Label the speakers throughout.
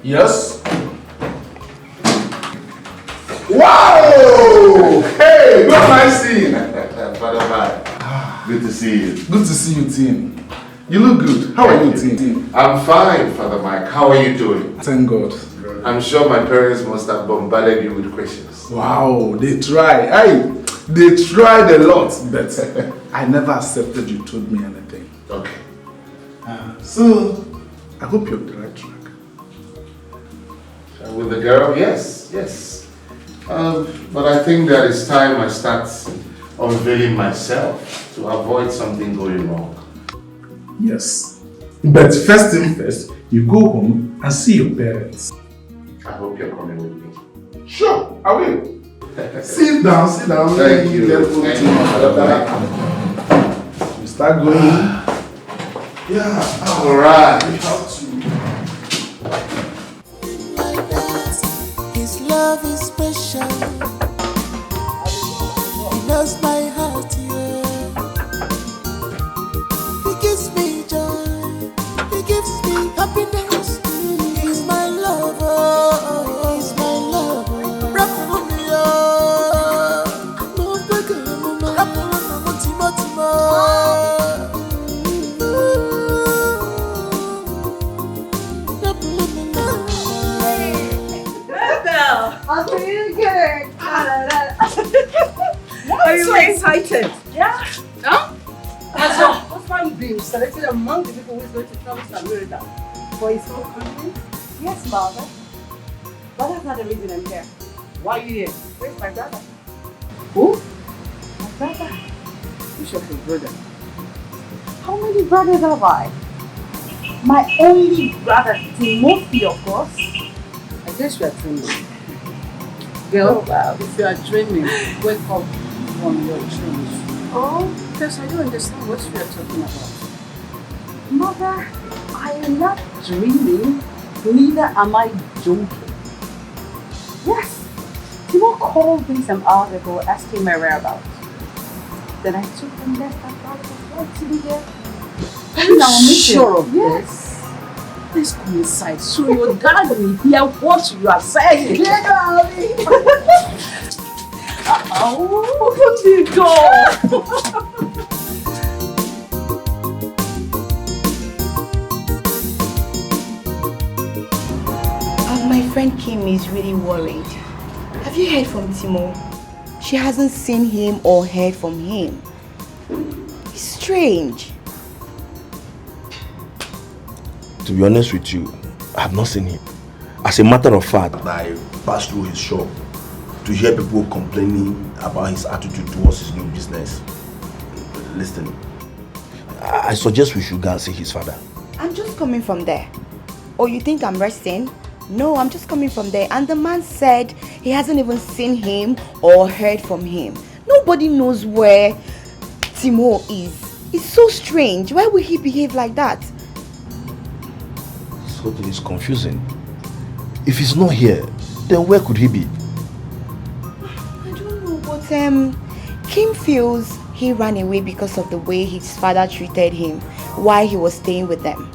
Speaker 1: Yes? Wow! Hey, what am I seeing?
Speaker 2: Father man, good to see you.
Speaker 1: Good to see you, Tim. You look good. How are you, Tim?
Speaker 2: I'm fine, Father Mike. How are you doing?
Speaker 1: Thank God.
Speaker 2: I'm sure my parents must have bombarded you with questions.
Speaker 1: Wow, they try. They tried a lot, but I never accepted you told me anything.
Speaker 2: Okay.
Speaker 1: So, I hope you're on the right track.
Speaker 2: With the girl, yes. But I think that it's time I start unveiling myself to avoid something going wrong.
Speaker 1: Yes. But first thing first, you go home and see your parents.
Speaker 2: I hope you're coming with me.
Speaker 1: Sure, I will. Sit down.
Speaker 2: Thank you.
Speaker 1: We start going. Yeah.
Speaker 2: Alright.
Speaker 3: His love is special. He knows my heart, yeah. He gives me joy. He gives me happiness. He's my lover. He's my lover. Rap for me, oh. Rap for me, Timo.
Speaker 4: I'm feeling good.
Speaker 5: Are you very excited?
Speaker 4: Yeah.
Speaker 5: Huh?
Speaker 4: What's why you being selected among the people who is going to travel to America for his whole country? Yes, Mother. But that's not the reason I'm here. Why are you here? Where's my brother?
Speaker 5: Who?
Speaker 4: My brother.
Speaker 5: Who's your brother?
Speaker 4: How many brothers have I? My only brother, Timo, of course.
Speaker 5: I guess you are dreaming. Girl, if you are dreaming, wake up from your dreams.
Speaker 4: Oh,
Speaker 5: Because I don't understand what you are talking about.
Speaker 4: Mother, I am not dreaming, neither am I joking. Yes, Timo called me some hours ago asking my whereabouts. Then I took him left and right to be here.
Speaker 5: Are you sure of
Speaker 4: Yes.
Speaker 5: this? Let's go inside so your dad will hear what you are saying.
Speaker 4: Yeah, darling.
Speaker 5: Open the door.
Speaker 6: My friend Kim is really worried. Have you heard from Timo? She hasn't seen him or heard from him. It's strange.
Speaker 7: To be honest with you, I have not seen him. As a matter of fact, I passed through his shop to hear people complaining about his attitude towards his new business. Listen, I suggest we should go and see his father.
Speaker 6: I'm just coming from there. Oh, you think I'm resting? No, I'm just coming from there. And the man said he hasn't even seen him or heard from him. Nobody knows where Timo is. It's so strange. Why would he behave like that?
Speaker 7: So it is confusing. If he's not here, then where could he be?
Speaker 6: I don't know, but Kim feels he ran away because of the way his father treated him while he was staying with them.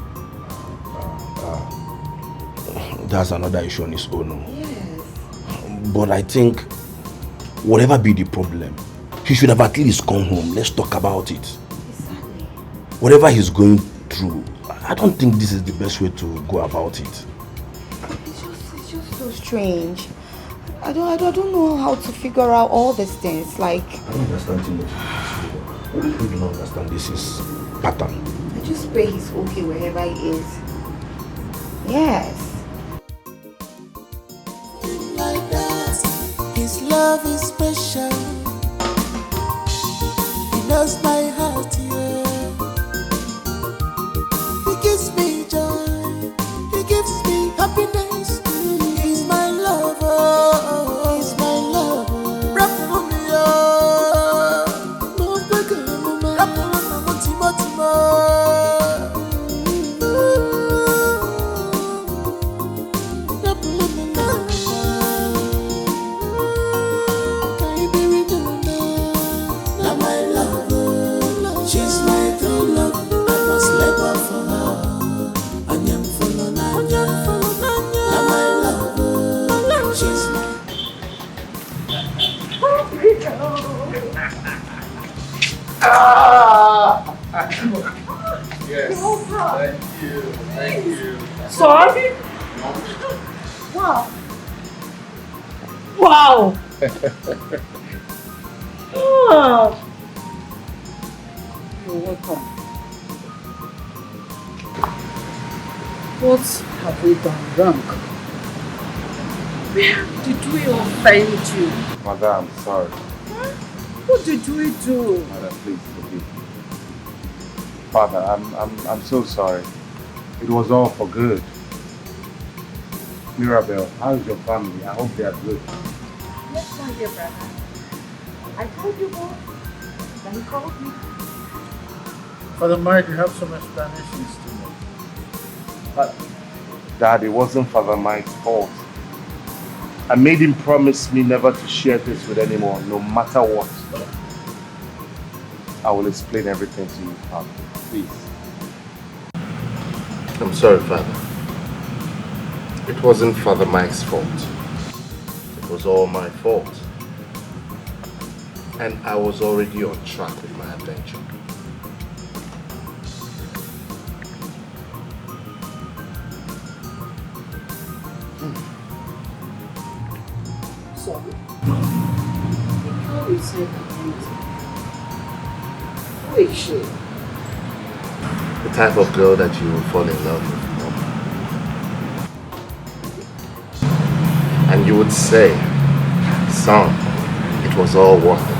Speaker 7: That's another issue on his own.
Speaker 6: Yes.
Speaker 7: But I think, whatever be the problem, he should have at least come home. Let's talk about it.
Speaker 6: Exactly.
Speaker 7: Whatever he's going through, I don't think this is the best way to go about it.
Speaker 6: It's just so strange. I don't know how to figure out all these things. Like,
Speaker 7: I don't understand Timo. I really do not understand this is pattern.
Speaker 6: I just pray he's okay wherever he is. Yes.
Speaker 3: Like that, his love is special. He knows my heart, yeah. He gives me joy. He gives me happiness. He's my lover. He's my lover. Rap for me, oh. Rap for me, Timo. She's
Speaker 2: Yes. Thank you. Thank you.
Speaker 5: Sorry? Wow. Wow. Wow. You're welcome. What have we done wrong? Where did we offend you?
Speaker 8: Mother, I'm sorry.
Speaker 5: What did we do?
Speaker 8: Mother, please forgive me. Father, I'm so sorry. It was all for good. Mirabel, how's your family? I hope they are good.
Speaker 4: Yes, my dear brother. I told you both. Then he called me.
Speaker 9: Father Mike, you have some explanations to make.
Speaker 8: But Dad, it wasn't Father Mike's fault. I made him promise me never to share this with anyone, no matter what. I will explain everything to you, Father. Please.
Speaker 2: I'm sorry, Father. It wasn't Father Mike's fault. It was all my fault. And I was already on track with my adventure.
Speaker 5: Sorry. How is it Who is she?
Speaker 2: The type of girl that you will fall in love with. And you would say, son, it was all worth it.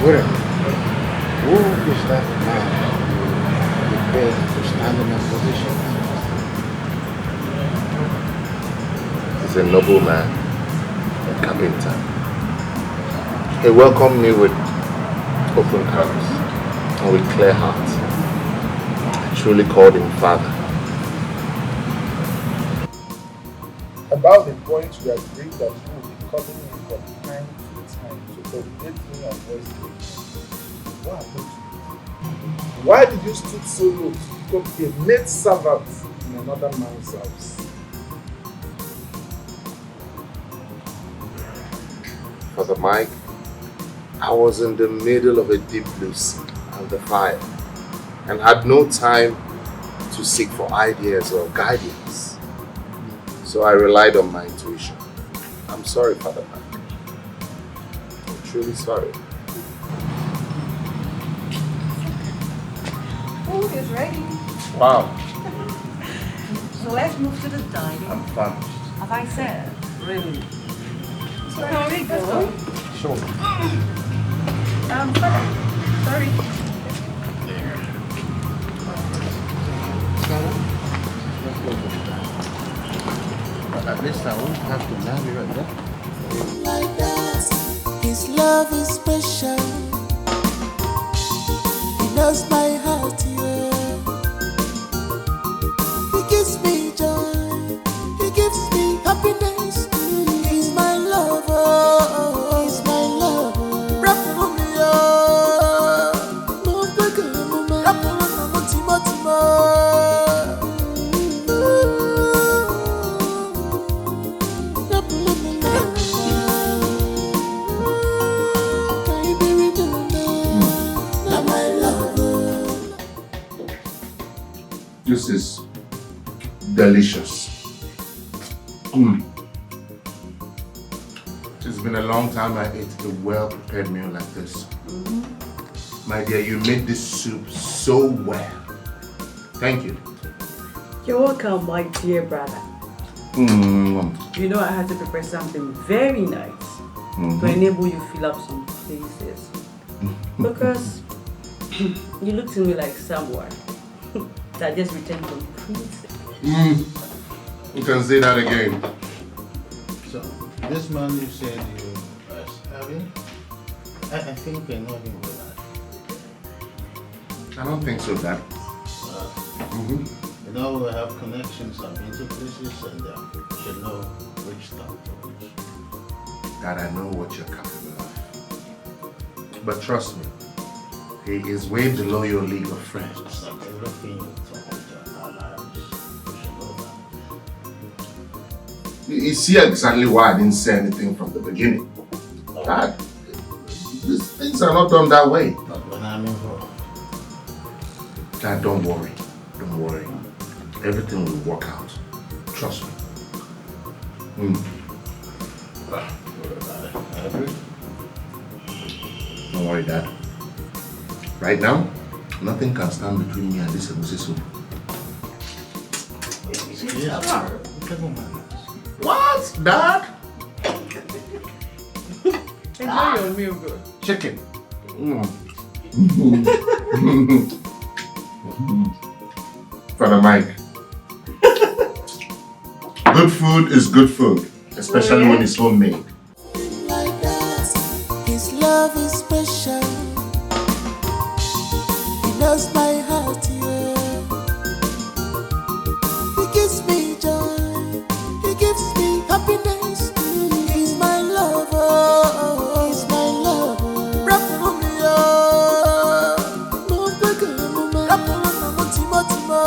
Speaker 9: Wait a minute. Who is that man prepared to stand in a position?
Speaker 2: He's a noble man, a carpenter. He welcomed me with open arms and with clear heart. I truly called him father.
Speaker 1: About the point we agreed that you will be calling me from time to time to update me on Wazico. What happened to you? Why did you stoop so low to become a maid servant in another man's house?
Speaker 2: Father Mike, I was in the middle of a deep blue sea and the fire and had no time to seek for ideas or guidance. So I relied on my intuition. I'm sorry, Father Mike. I'm truly sorry.
Speaker 6: Food is ready.
Speaker 8: Wow,
Speaker 6: So let's move to the dining.
Speaker 8: I'm famished.
Speaker 6: As I said.
Speaker 5: Really?
Speaker 6: So can we go?
Speaker 8: Sure.
Speaker 6: Sorry.
Speaker 9: But at least I won't have to marry right there.
Speaker 3: Like that, his love is special. He knows my heart, yeah. He gives me joy. He gives me happiness. He's my lover. He's my lover. Rap for me, oh. Move back, move back. Rap for me, Timo, Timo.
Speaker 2: This is delicious. It's been a long time I ate a well-prepared meal like this. My dear, you made this soup so well. Thank you.
Speaker 4: You're welcome, my dear brother. You know I had to prepare something very nice to enable you fill up some places. Because you look to me like someone that just returned from prison.
Speaker 2: You can say that again.
Speaker 9: So, this man you said you are having, I think I know him well.
Speaker 2: I don't think so, Dad.
Speaker 9: You know, we have connections, I've been to places, and you should know which stuff to which.
Speaker 2: Dad, I know what you're capable of. But trust me, he is way below your league of friends.
Speaker 9: Not everything you talk about our lives, you should know that.
Speaker 2: You see exactly why I didn't say anything from the beginning. Dad, these things are not done that way.
Speaker 9: Not when I'm involved.
Speaker 7: Dad, don't worry. Don't worry. Everything will work out. Trust me. Don't worry, Dad. Right now, nothing can stand between me and this egusi soup. What, Dad?
Speaker 5: Enjoy your meal, bro.
Speaker 7: Chicken. Father Mike. Good food is good food, especially when it's homemade.
Speaker 3: Like that, his love is special. He knows my heart, yeah. He gives me joy, he gives me happiness. He's my lover, he's my lover. Rap for me, oh. No bigger, no man. Rap for me, Timo, Timo.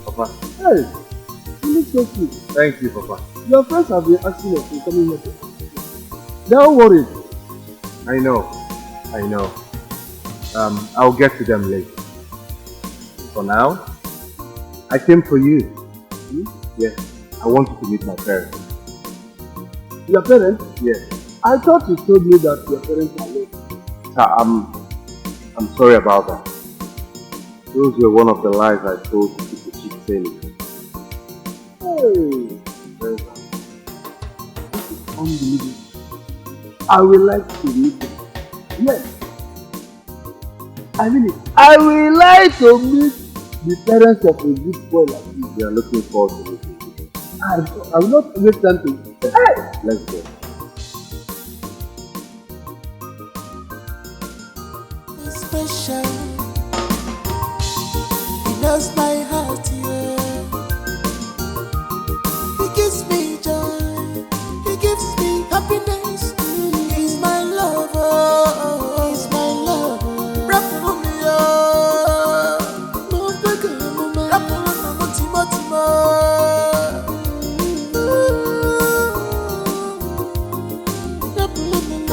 Speaker 8: Papa. Hey, you look so cute. Thank you, Papa. Your friends have been asking us to come in here. Don't worry. I know. I'll get to them later. For now, I came for you. Yes, I want you to meet my parents. Your parents? Yes. I thought you told me that your parents are late. I'm sorry about that. Those were one of the lies I told to keep the ship sailing. Hey, this is unbelievable. I would like to meet them. Yes. I mean it. I would like to meet the parents of a good boy like you. They are looking forward to meeting you. I will not waste time to. Hey! Let's go.
Speaker 3: Special. He knows my heart, yeah. He gives me joy. He gives me happiness. He's my lover. He's my lover. Rap for me, oh. No bigger, no man. Rap for me, no Timo, Timo. Rap for me, no.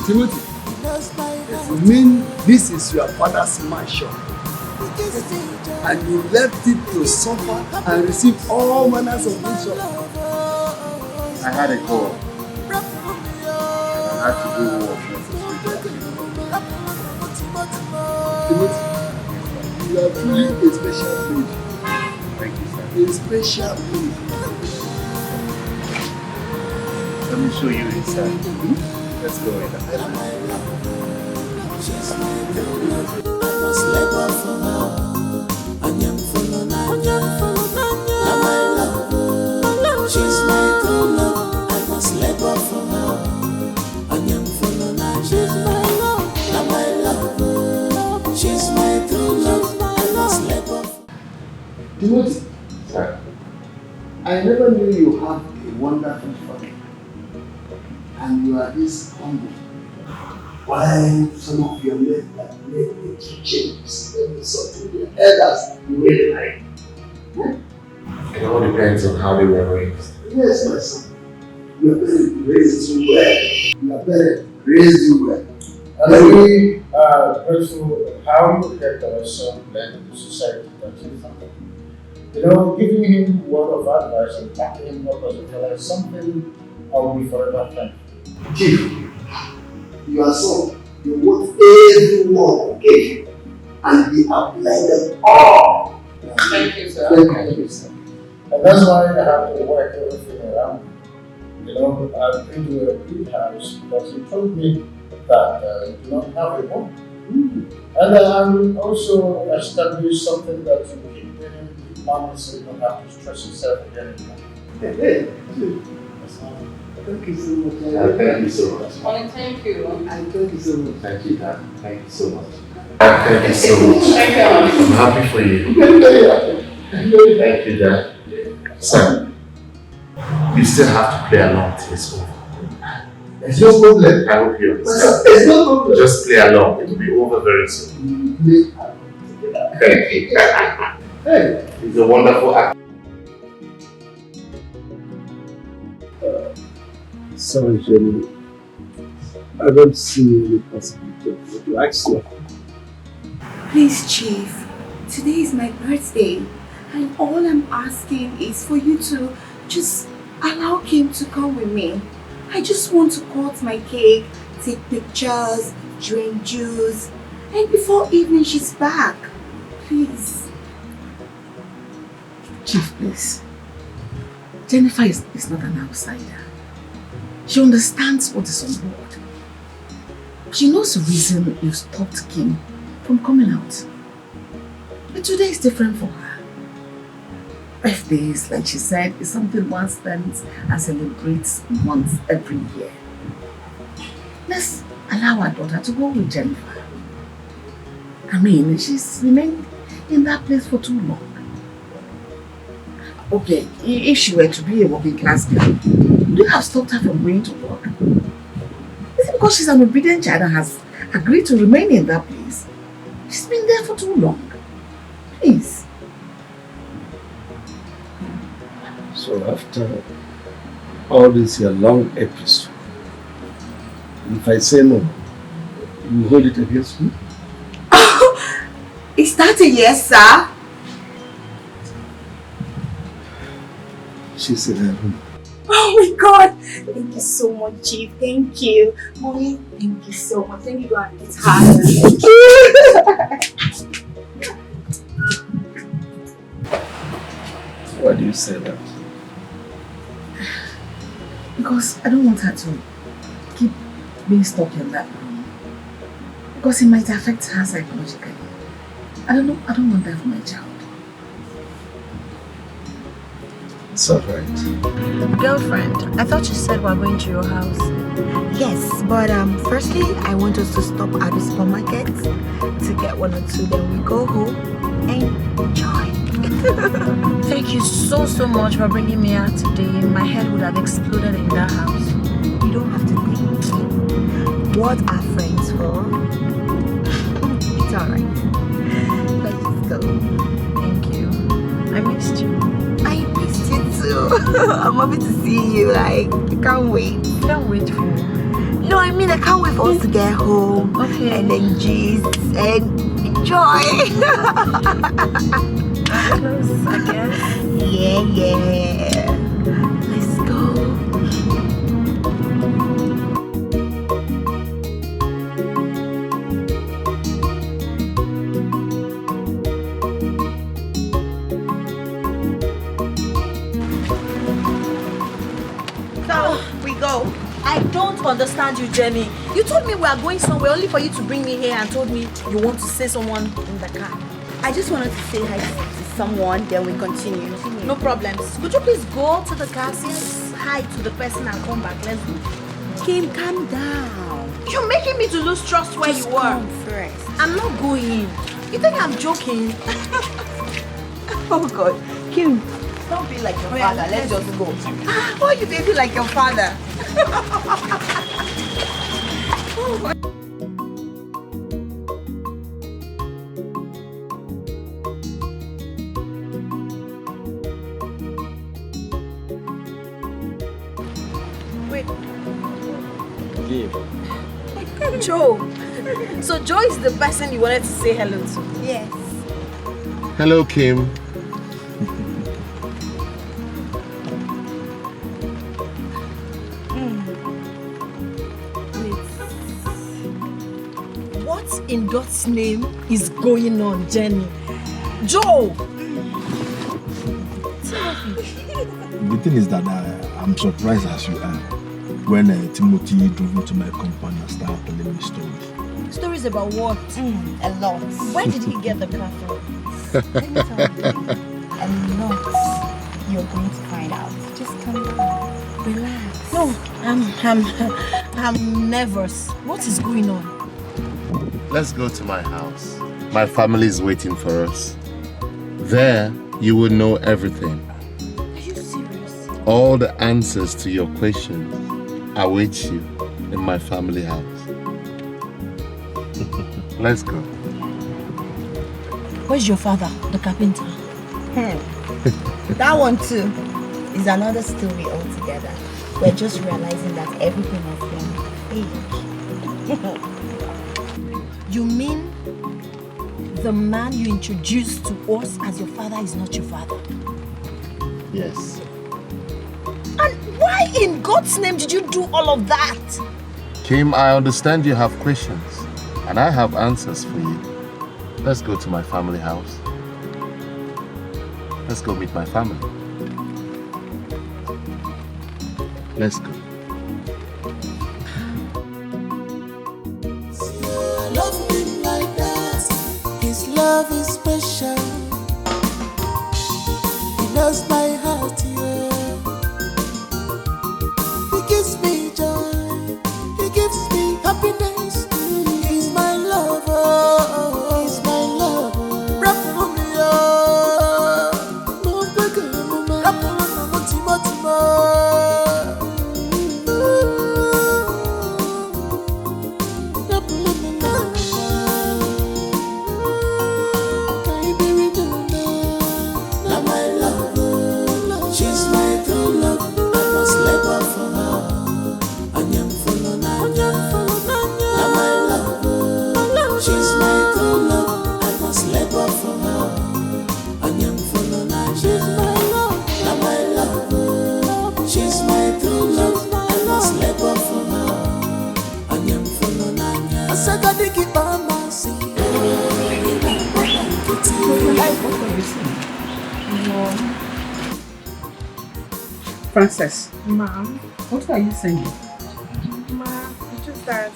Speaker 10: Timothy, you mean this is your father's mansion and you left it to suffer and receive all manners of insult?
Speaker 8: I had a call. And I had to do what was necessary.
Speaker 10: Timothy, you are truly a special breed.
Speaker 8: Thank you, sir.
Speaker 10: A special breed.
Speaker 8: Let me show you inside. Let's go in.
Speaker 10: Timothy,
Speaker 2: Sir.
Speaker 10: I never knew you have a wonderful family. And you are this humble. Why some of your men have made little changes and something their elders you really like?
Speaker 2: It all depends on how they were raised.
Speaker 10: Yes, my son. Your parents raised you well. Your parents raised you well.
Speaker 9: And we are grateful how you protect our son blend in the society that he found. You know, giving him word of advice and backing him up as a fellow is something I will be forever thankful.
Speaker 10: Chief, your son, you want everyone gave you, and we apply them all.
Speaker 5: Thank you, sir.
Speaker 10: Thank you, sir.
Speaker 9: And that's why I have to work everything around. You know, I've been to a big house because he told me that you do not have a home. And I'm also establish something that you keep doing money so you don't have to stress yourself again anymore.
Speaker 10: Hey, thank you so much.
Speaker 2: Thank you so much.
Speaker 5: Honey, thank you.
Speaker 10: And thank you so much.
Speaker 2: Thank you, Dad. Thank you so much. Thank you so much.
Speaker 5: Thank you, honey.
Speaker 2: I'm happy for you.
Speaker 10: Very happy.
Speaker 2: Thank you, Dad. Son, you still have to play along till it's over.
Speaker 10: There's no problem.
Speaker 2: I hope you understand.
Speaker 10: There's no problem.
Speaker 2: Just play along. It will be over very soon. Thank you.
Speaker 10: Hey.
Speaker 2: He's a wonderful actor.
Speaker 8: Sorry, Jenny. I don't see any possibility of to ask you.
Speaker 6: Please, Chief, today is my birthday, and all I'm asking is for you to just allow Kim to come with me. I just want to cut my cake, take pictures, drink juice, and before evening she's back. Please.
Speaker 11: Chief, please. Jennifer is not an outsider. She understands what is on board. She knows the reason you stopped Kim from coming out. But today is different for her. Birthdays, like she said, is something one spends and celebrates once every year. Let's allow our daughter to go with Jennifer. I mean, she's remained in that place for too long. Okay, if she were to be a working class girl, would you have stopped her from going to work? Is it because she's an obedient child and has agreed to remain in that place? She's been there for too long. Please.
Speaker 8: So after all this your long episode, if I say no, you hold it against me?
Speaker 6: Is that a yes, sir?
Speaker 8: She's in her room.
Speaker 6: Oh my God! Thank you so much, Chief. Thank you. Mommy, thank you so much. Thank you, God. It's hard. Thank you.
Speaker 8: Why do you say that?
Speaker 11: Because I don't want her to keep being stuck in that room. Because it might affect her psychologically. I don't want that for my child.
Speaker 8: It's alright.
Speaker 12: Girlfriend, I thought you said we're going to your house.
Speaker 6: Yes, but firstly, I want us to stop at the supermarket to get one or two. Then we go home and enjoy.
Speaker 12: Thank you so much for bringing me out today. My head would have exploded in that house.
Speaker 6: You don't have to think. What are friends for? It's alright. Let's just go.
Speaker 12: Thank you. I missed you.
Speaker 6: I missed you too. I'm happy to see you. Like, I can't wait.
Speaker 12: Can't wait for you.
Speaker 6: No, I mean I can't wait for us to get home.
Speaker 12: Okay.
Speaker 6: And then gist and enjoy.
Speaker 12: Close, I guess.
Speaker 6: Yeah. Let's go.
Speaker 4: We go. I don't understand you, Jenny. You told me we are going somewhere only for you to bring me here and told me you want to see someone in the car.
Speaker 6: I just wanted to say hi to someone, then we continue.
Speaker 4: No problems. Could you please go to the car, say hi to the person and come back? Let's go.
Speaker 6: Kim, calm down.
Speaker 4: You're making me to lose trust where
Speaker 6: Just
Speaker 4: you are.
Speaker 6: come first.
Speaker 4: I'm not going. You think I'm joking?
Speaker 6: Oh God. Kim, stop being like your father. Let's just go. Why are you behaving like your father?
Speaker 12: Wait. Joe. So Joe is the person you wanted to say hello to?
Speaker 6: Yes.
Speaker 2: Hello, Kim.
Speaker 12: What in God's name is going on, Jenny? Joe!
Speaker 7: The thing is that I'm surprised as you are when Timothy drove into my compound and started telling me stories.
Speaker 12: Stories about what?
Speaker 6: A lot.
Speaker 12: Where did he get the car from?
Speaker 6: Let me tell you. A lot. You're going to find out. Just calm down. Relax.
Speaker 12: No, I'm nervous. What is going on?
Speaker 2: Let's go to my house. My family is waiting for us. There, you will know everything.
Speaker 12: Are you serious?
Speaker 2: All the answers to your questions await you in my family house. Let's go.
Speaker 12: Where's your father, the carpenter?
Speaker 6: That one too is another story altogether. We're just realizing that everything has been fake.
Speaker 12: You mean the man you introduced to us as your father is not your father?
Speaker 2: Yes.
Speaker 12: And why in God's name did you do all of that?
Speaker 2: Kim, I understand you have questions, and I have answers for you. Let's go to my family house. Let's go meet my family. Let's go.
Speaker 3: Love him like that. His love is special. He knows my heart, yeah. He gives me joy. He gives me happiness. He's my lover. He's my lover. Rap for me, oh. No bigger, no man. Rap for me, Timo, Timo.
Speaker 11: Frances,
Speaker 5: Ma'am,
Speaker 11: what are you saying?
Speaker 5: ma'am, it's just that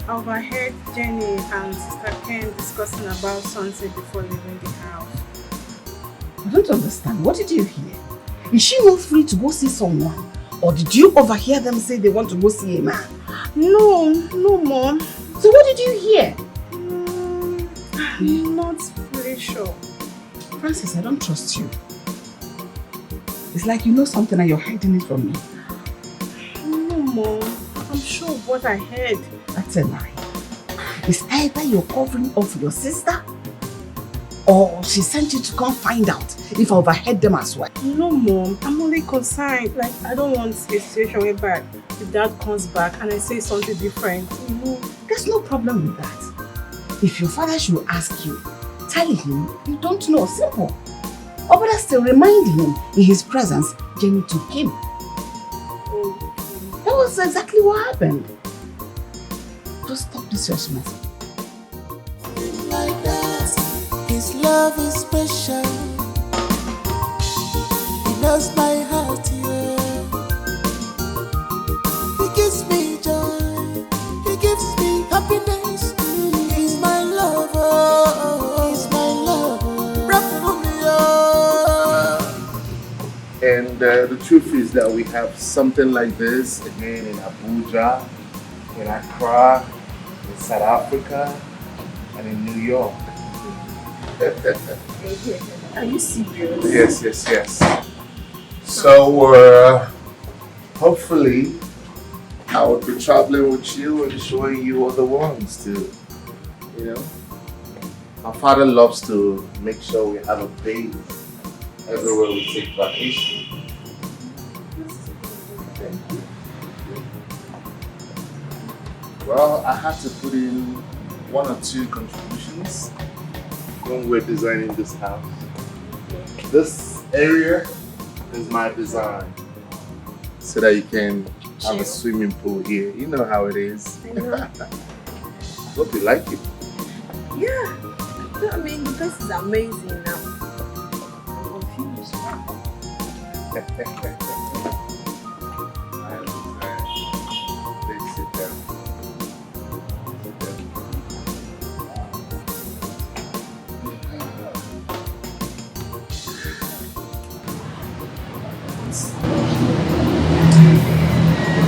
Speaker 5: I overheard Jenny and Sister Ken discussing about something before leaving the house.
Speaker 11: I don't understand. What did you hear? Is she not free to go see someone? Or did you overhear them say they want to go see a man?
Speaker 5: No, Mom.
Speaker 11: So what did you hear?
Speaker 5: I'm not really sure.
Speaker 11: Frances, I don't trust you. It's like you know something and you're hiding it from me.
Speaker 5: No, Mom. I'm sure of what I heard.
Speaker 11: That's a lie. It's either you're covering up for your sister or she sent you to come find out if I overheard them as well.
Speaker 5: No, Mom. I'm only concerned. Like, I don't want a situation whereby if Dad comes back and I say something different.
Speaker 11: There's no problem with that. If your father should ask you, tell him you don't know. Simple. Or better still, remind him in his presence Jenny took him. That was exactly what happened. Just stop this your mess.
Speaker 3: Like that. His love is special. He knows my heart, yeah. He gives me joy. He gives me happiness. He's my lover. He's my lover. Rap for me, oh.
Speaker 2: And the truth is that we have something like this again in Abuja, in Accra, in South Africa, and in New York.
Speaker 12: Are you serious?
Speaker 2: Yes, yes, yes. So, hopefully, I will be traveling with you and showing you other ones too. You know? My father loves to make sure we have a base everywhere we take vacation. Well, I had to put in 1 or 2 contributions when we're designing this house. This area is my design, so that you can have a swimming pool here. You know how it is.
Speaker 12: I know.
Speaker 2: Hope you like it.
Speaker 12: Yeah. No, I mean, the place is amazing now. I'm confused.
Speaker 2: I understand. Please sit down. Sit down.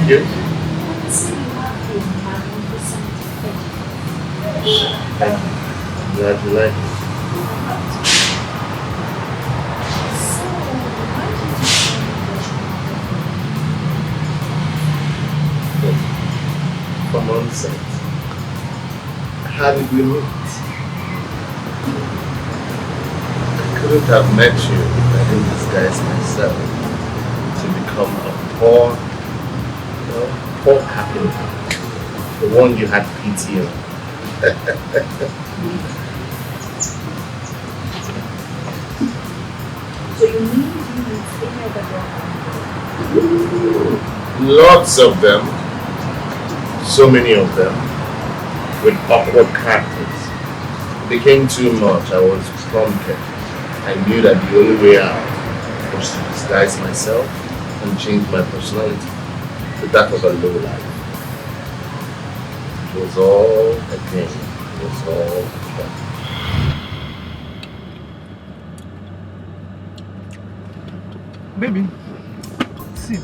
Speaker 2: Yes? Thank you. I'm glad you like it. From onset. How did we meet? I couldn't have met you if I didn't disguise myself to become a poor, poor carpenter. The one you had pity on.
Speaker 12: So you mean you with any other girl?
Speaker 2: Lots of them. So many of them. With awkward characters. It became too much. I was prompted. I knew that the only way out was to disguise myself and change my personality to that of a lowlife. It was all a game. It was all a trap.
Speaker 13: Baby, see,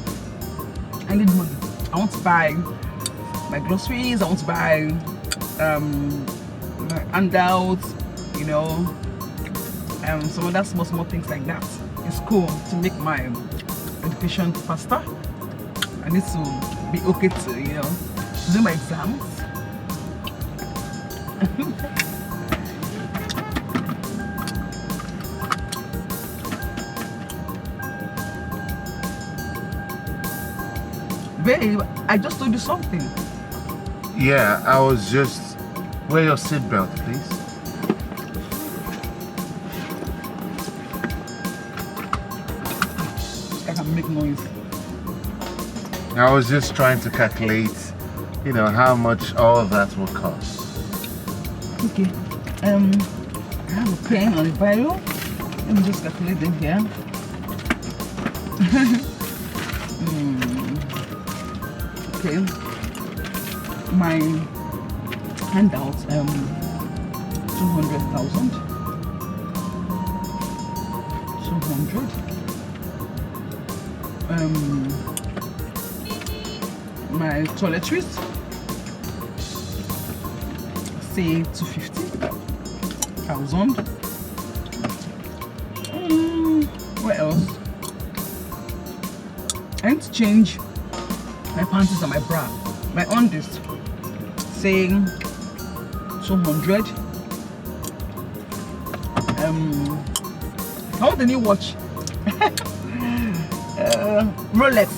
Speaker 13: I need money. I want to buy my groceries. I want to buy my handouts, you know, some other small things like that in school to make my education faster. I need to be okay to, you know, do my exams. Babe, I just told you something.
Speaker 2: Yeah, I was just... Wear your seatbelt, please.
Speaker 13: I can make noise.
Speaker 2: I was just trying to calculate, you know, how much all of that will cost.
Speaker 13: Okay. I have a pen and a Bible. Let me just calculate them here. Okay. My handout, 200,000. 200. My toiletries, say 250,000. What else? I need to change my panties and my bra. My undies, saying 200. I want a new watch. Rolex.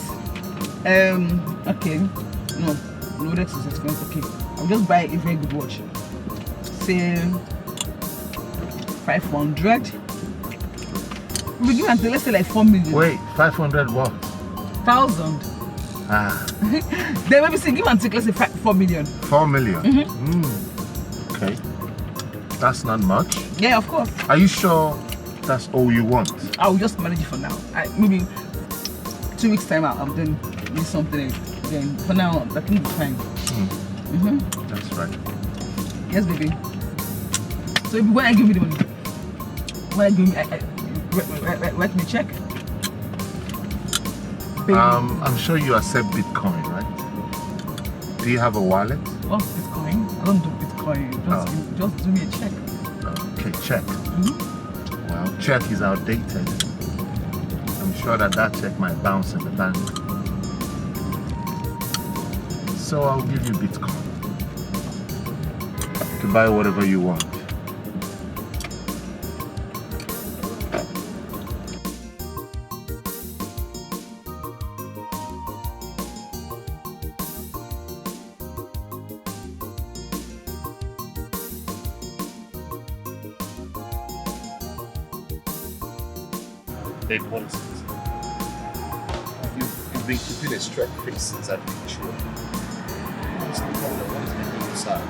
Speaker 13: Okay. No, Rolex is expensive. Okay, I'll just buy a very good watch. Say 500. We give until let's say like 4 million.
Speaker 2: Wait, 500 what?
Speaker 13: 1,000.
Speaker 2: Ah.
Speaker 13: Then maybe say give and take let's say 4 million.
Speaker 2: 4 million? Okay. That's not much.
Speaker 13: Yeah, of course.
Speaker 2: Are you sure that's all you want?
Speaker 13: I'll just manage it for now. Maybe 2 weeks time I'll then do something else. Then for now, I think it's fine.
Speaker 2: That's right.
Speaker 13: Yes, baby. So when I give you the money, when I give you, write me a check. Baby.
Speaker 2: I'm sure you accept Bitcoin, right? Do you have a wallet?
Speaker 13: What's Bitcoin? I don't do Bitcoin. Just do me a check.
Speaker 2: Okay, check. Well, check is outdated. I'm sure that check might bounce in the bank. So I'll give you Bitcoin to buy whatever you want. Babe, what is it? You've been keeping a straight face since I've been chilling. What's the problem? What is making you sad?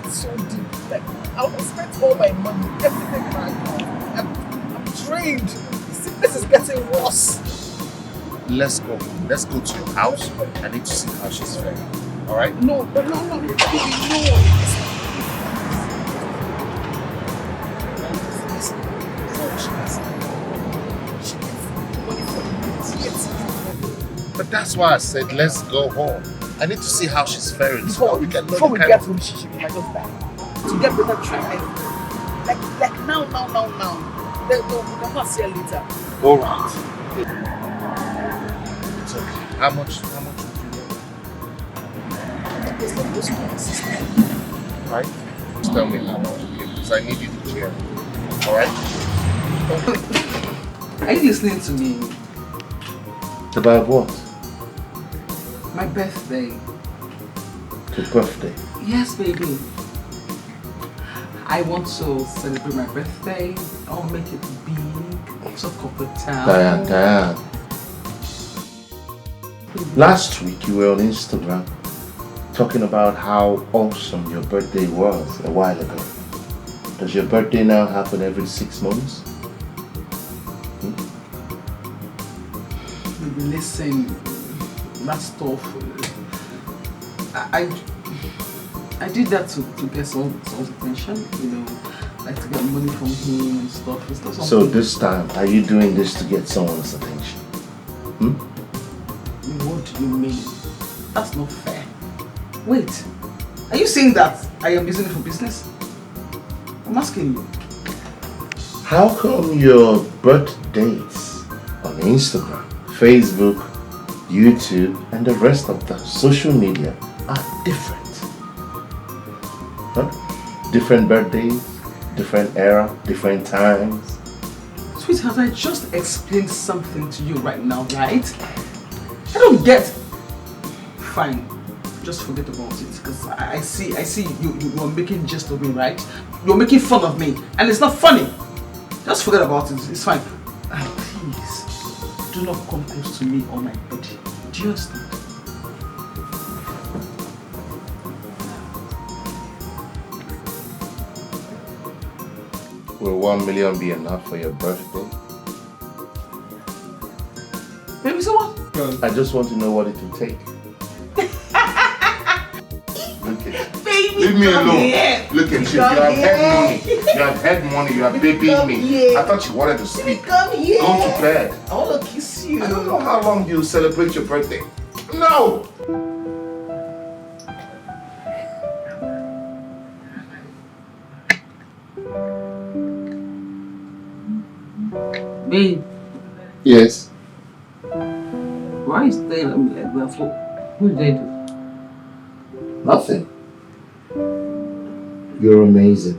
Speaker 13: It's so deep. Like, I almost spent all my money, everything in my account. I'm drained. The sickness is getting worse.
Speaker 2: Let's go. Let's go to your house. I need to see how she's faring. Alright?
Speaker 13: No. Baby,
Speaker 2: But that's why I said let's go home. I need to see how she's faring.
Speaker 13: Before we get home, she might just die. To get better treatment. Like now. Then we'll not see her later.
Speaker 2: Alright. It's okay. How much would you need? Right? Just tell me how much, because I need you to cheer. Alright?
Speaker 5: Are you listening to me?
Speaker 2: About what?
Speaker 5: My birthday.
Speaker 2: Your birthday?
Speaker 5: Yes, baby. I want to celebrate my birthday. I'll make it big. Talk of the town.
Speaker 2: Diane. Last week you were on Instagram talking about how awesome your birthday was a while ago. Does your birthday now happen every 6 months?
Speaker 5: Baby, listen, that stuff. I did that to get someone's attention, like to get money from him and stuff. It's not
Speaker 2: So this time, are you doing this to get someone's attention?
Speaker 5: What do you mean? That's not fair. Wait, are you saying that I am using it for business? I'm asking you.
Speaker 2: How come your birth dates on Instagram, Facebook, YouTube, and the rest of the social media are different? Huh? Different birthdays, different era, different times.
Speaker 5: Sweetheart, I just explained something to you right now, right? I don't get. Fine, just forget about it, because I see you are making jest of me, right? You're making fun of me, and it's not funny. Just forget about it. It's fine. And please, do not come close to me or my body. Do you understand?
Speaker 2: Will 1 million be enough for your birthday?
Speaker 5: Baby, so what?
Speaker 2: I just want to know what it will take. Look at
Speaker 5: Baby,
Speaker 2: leave me alone.
Speaker 5: Here.
Speaker 2: Look at you. You have head money. You have head money. You are babying me.
Speaker 5: Here.
Speaker 2: I thought you wanted to sleep.
Speaker 5: Come here.
Speaker 2: Go to bed.
Speaker 5: I want to kiss you.
Speaker 2: I don't know how long you celebrate your birthday. No!
Speaker 5: Babe.
Speaker 2: Yes.
Speaker 5: Why are you staring at me like that? What did I do?
Speaker 2: Nothing. You're amazing.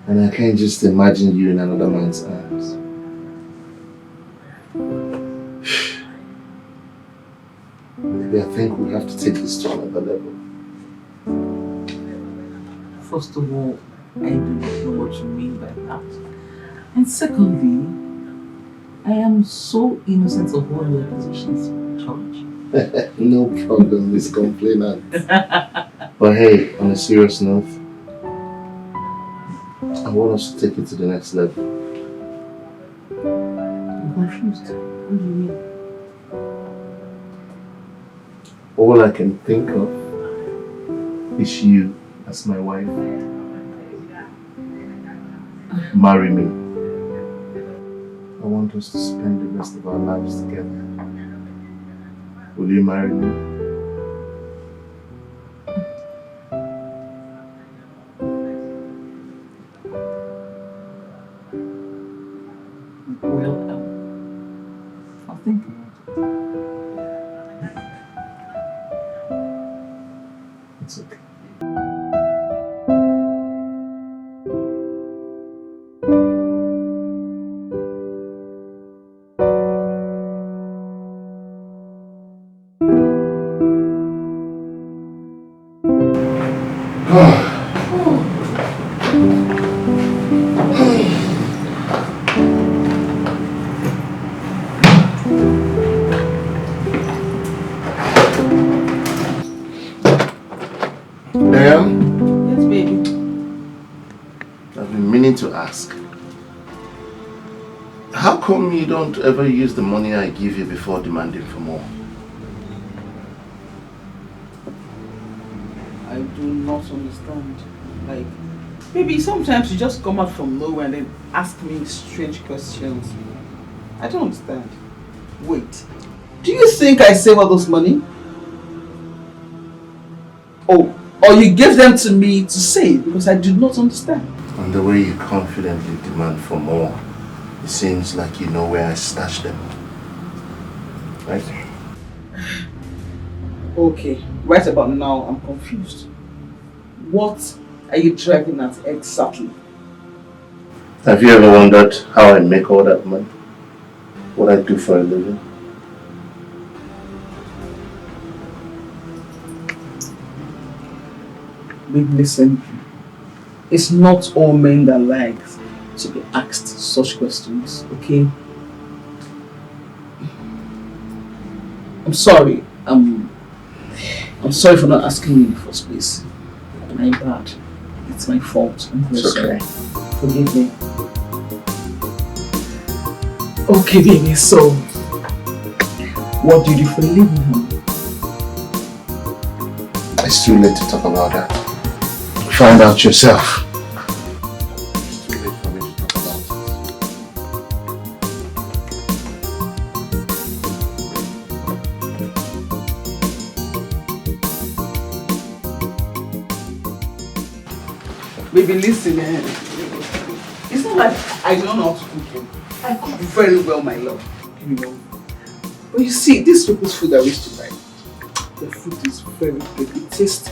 Speaker 2: And I can't just imagine you in another man's arms. Maybe I think we have to take this to another level.
Speaker 5: First of all, I do not know what you mean by that. And secondly, I am so innocent of all your accusations, George.
Speaker 2: No problem, Miss Complainant. But hey, on a serious note, I want us to take it to the next level.
Speaker 5: I'm confused. What do you mean?
Speaker 2: All I can think of is you as my wife. Marry me. I want us to spend the rest of our lives together. Will you marry me?
Speaker 5: Well, I'll think about it.
Speaker 2: It's okay.
Speaker 5: Yes, baby.
Speaker 2: I've been meaning to ask. How come you don't ever use the money I give you before demanding for more?
Speaker 5: I do not understand. Like, maybe sometimes you just come out from nowhere and then ask me strange questions. I don't understand. Wait, do you think I save all those money? Oh, or you gave them to me to save because I did not understand.
Speaker 2: And the way you confidently demand for more, it seems like you know where I stashed them. Right?
Speaker 5: Okay, right about now I'm confused. What are you driving at exactly?
Speaker 2: Have you ever wondered how I make all that money? What I do for a living?
Speaker 5: Babe, listen. It's not all men that like to be asked such questions, okay? I'm sorry. I'm sorry for not asking you in the first place. My bad. It's my fault. I'm very sorry. Forgive me. Okay, baby, so what do you do for a living, honey?
Speaker 2: It's too late to talk about that. Find out yourself. It's too late for me to talk about
Speaker 5: it. Baby, listen, it's not like I don't know how to cook. I cook very well, my love, you know. But you see, these people's food I wish to buy, the food is very good. It tastes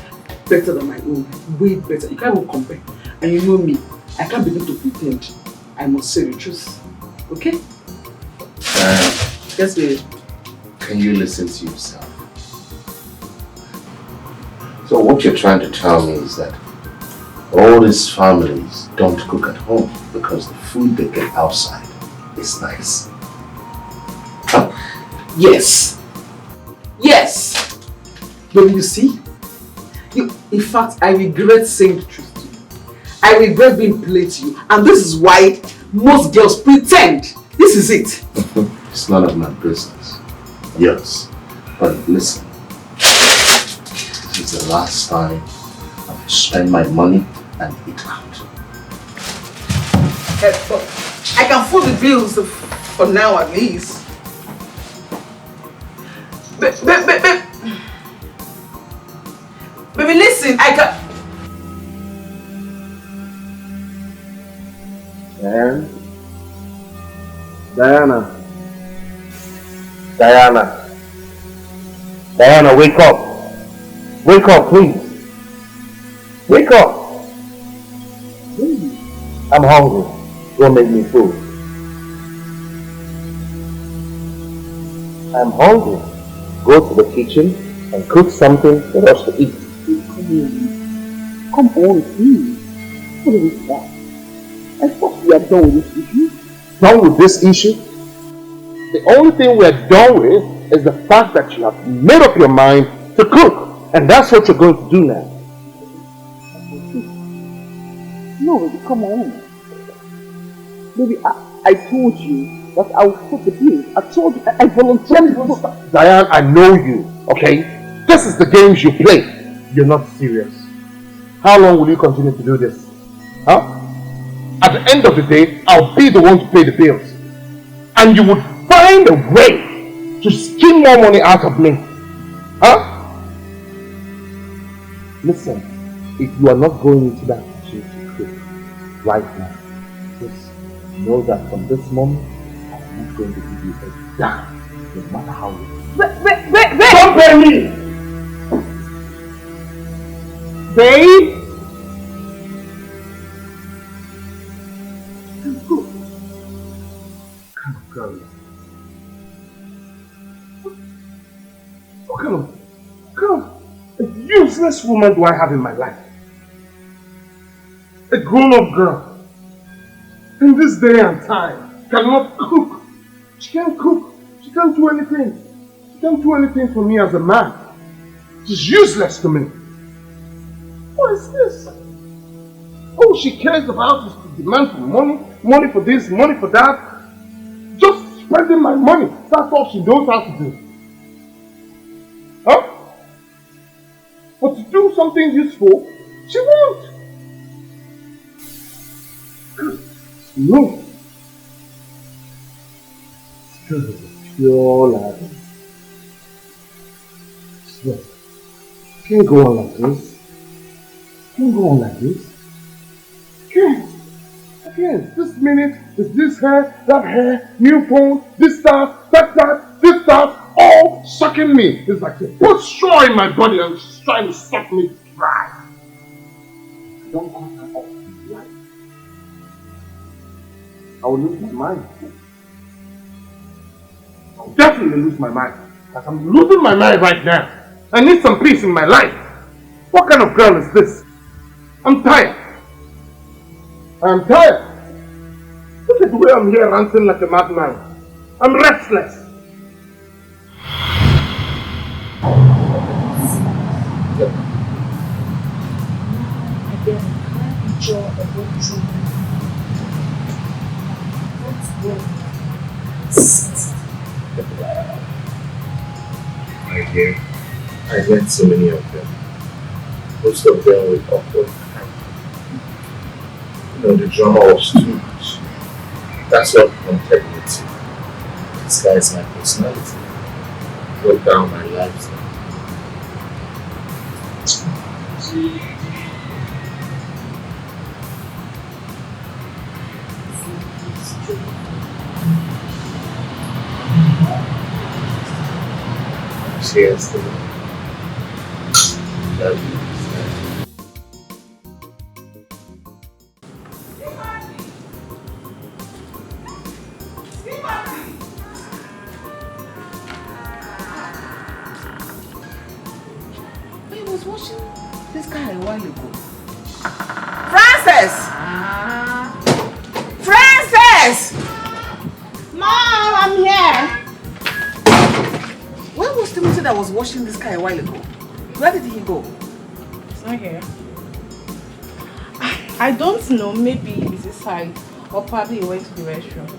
Speaker 5: better than my own, way better. You can't even compare. And you know me, I can't begin to pretend. I must say the truth. Okay? Yes, baby.
Speaker 2: Can you listen to yourself? So what you're trying to tell me is that all these families don't cook at home because the food they get outside is nice. Huh?
Speaker 5: Yes. Yes. But you see, in fact, I regret saying the truth to you. I regret being plain to you. And this is why most girls pretend. This is it.
Speaker 2: It's none of my business. Yes. But listen. This is the last time I will spend my money and eat out.
Speaker 5: But I can foot the bills for now at least. Baby, listen, I can...
Speaker 7: Diana, wake up. Wake up, please. Wake up. I'm hungry. Go make me food. I'm hungry. Go to the kitchen and cook something for us to eat.
Speaker 8: Come on, please. What is that? I thought we are done with this issue.
Speaker 7: Done with this issue? The only thing we're done with is the fact that you have made up your mind to cook. And that's what you're going to do now.
Speaker 8: No, baby, come on. Baby, I told you that I will foot the bill. I told you, I voluntarily foot.
Speaker 7: Diane, I know you, okay? This is the games you play. You're not serious. How long will you continue to do this? Huh? At the end of the day, I'll be the one to pay the bills. and you would find a way to skim more money out of me. Huh? Listen, if you are not going into that kitchen to cook right now, just know that from this moment, I'm not going to give you a dime, no matter how you.
Speaker 4: Wait!
Speaker 7: Don't pay me! Babe! What kind of girl is this? What kind of a useless woman do I have in my life? A grown-up girl in this day and time cannot cook. She can't cook. She can't do anything. She can't do anything for me as a man. She's useless to me. What is this? All she cares about is to demand for money, money for this, money for that. Just spending my money. That's all she knows how to do. Huh? But to do something useful, she won't. No. Because of a pure lie. Swear. Can't go on like this. Can't go on like this. Can't. I can't. This minute is this hair, that hair, new phone, this stuff, that, this stuff, all sucking me. It's like they put straw in my body and she's trying to suck me dry. I don't cut her off in life. I will lose my mind. I'll definitely lose my mind. Like I'm losing my mind right now. I need some peace in my life. What kind of girl is this? I'm tired. I'm tired. Look at the way I'm here ranting like a madman. I'm restless.
Speaker 11: Again, can't enjoy a good dream. That's good.
Speaker 2: My dear, I met so many of them. Most of them with awkward kind. The drama was too much. That's what prompted me to disguise my personality, put down my lifestyle. Cheers to them. Love you.
Speaker 11: I was watching this guy a while ago.
Speaker 6: Francis! Mom, I'm here.
Speaker 11: Where was Timothy that was watching this guy a while ago? Where did he go?
Speaker 4: It's not here. I don't know. Maybe he's inside, or probably he went to the restroom.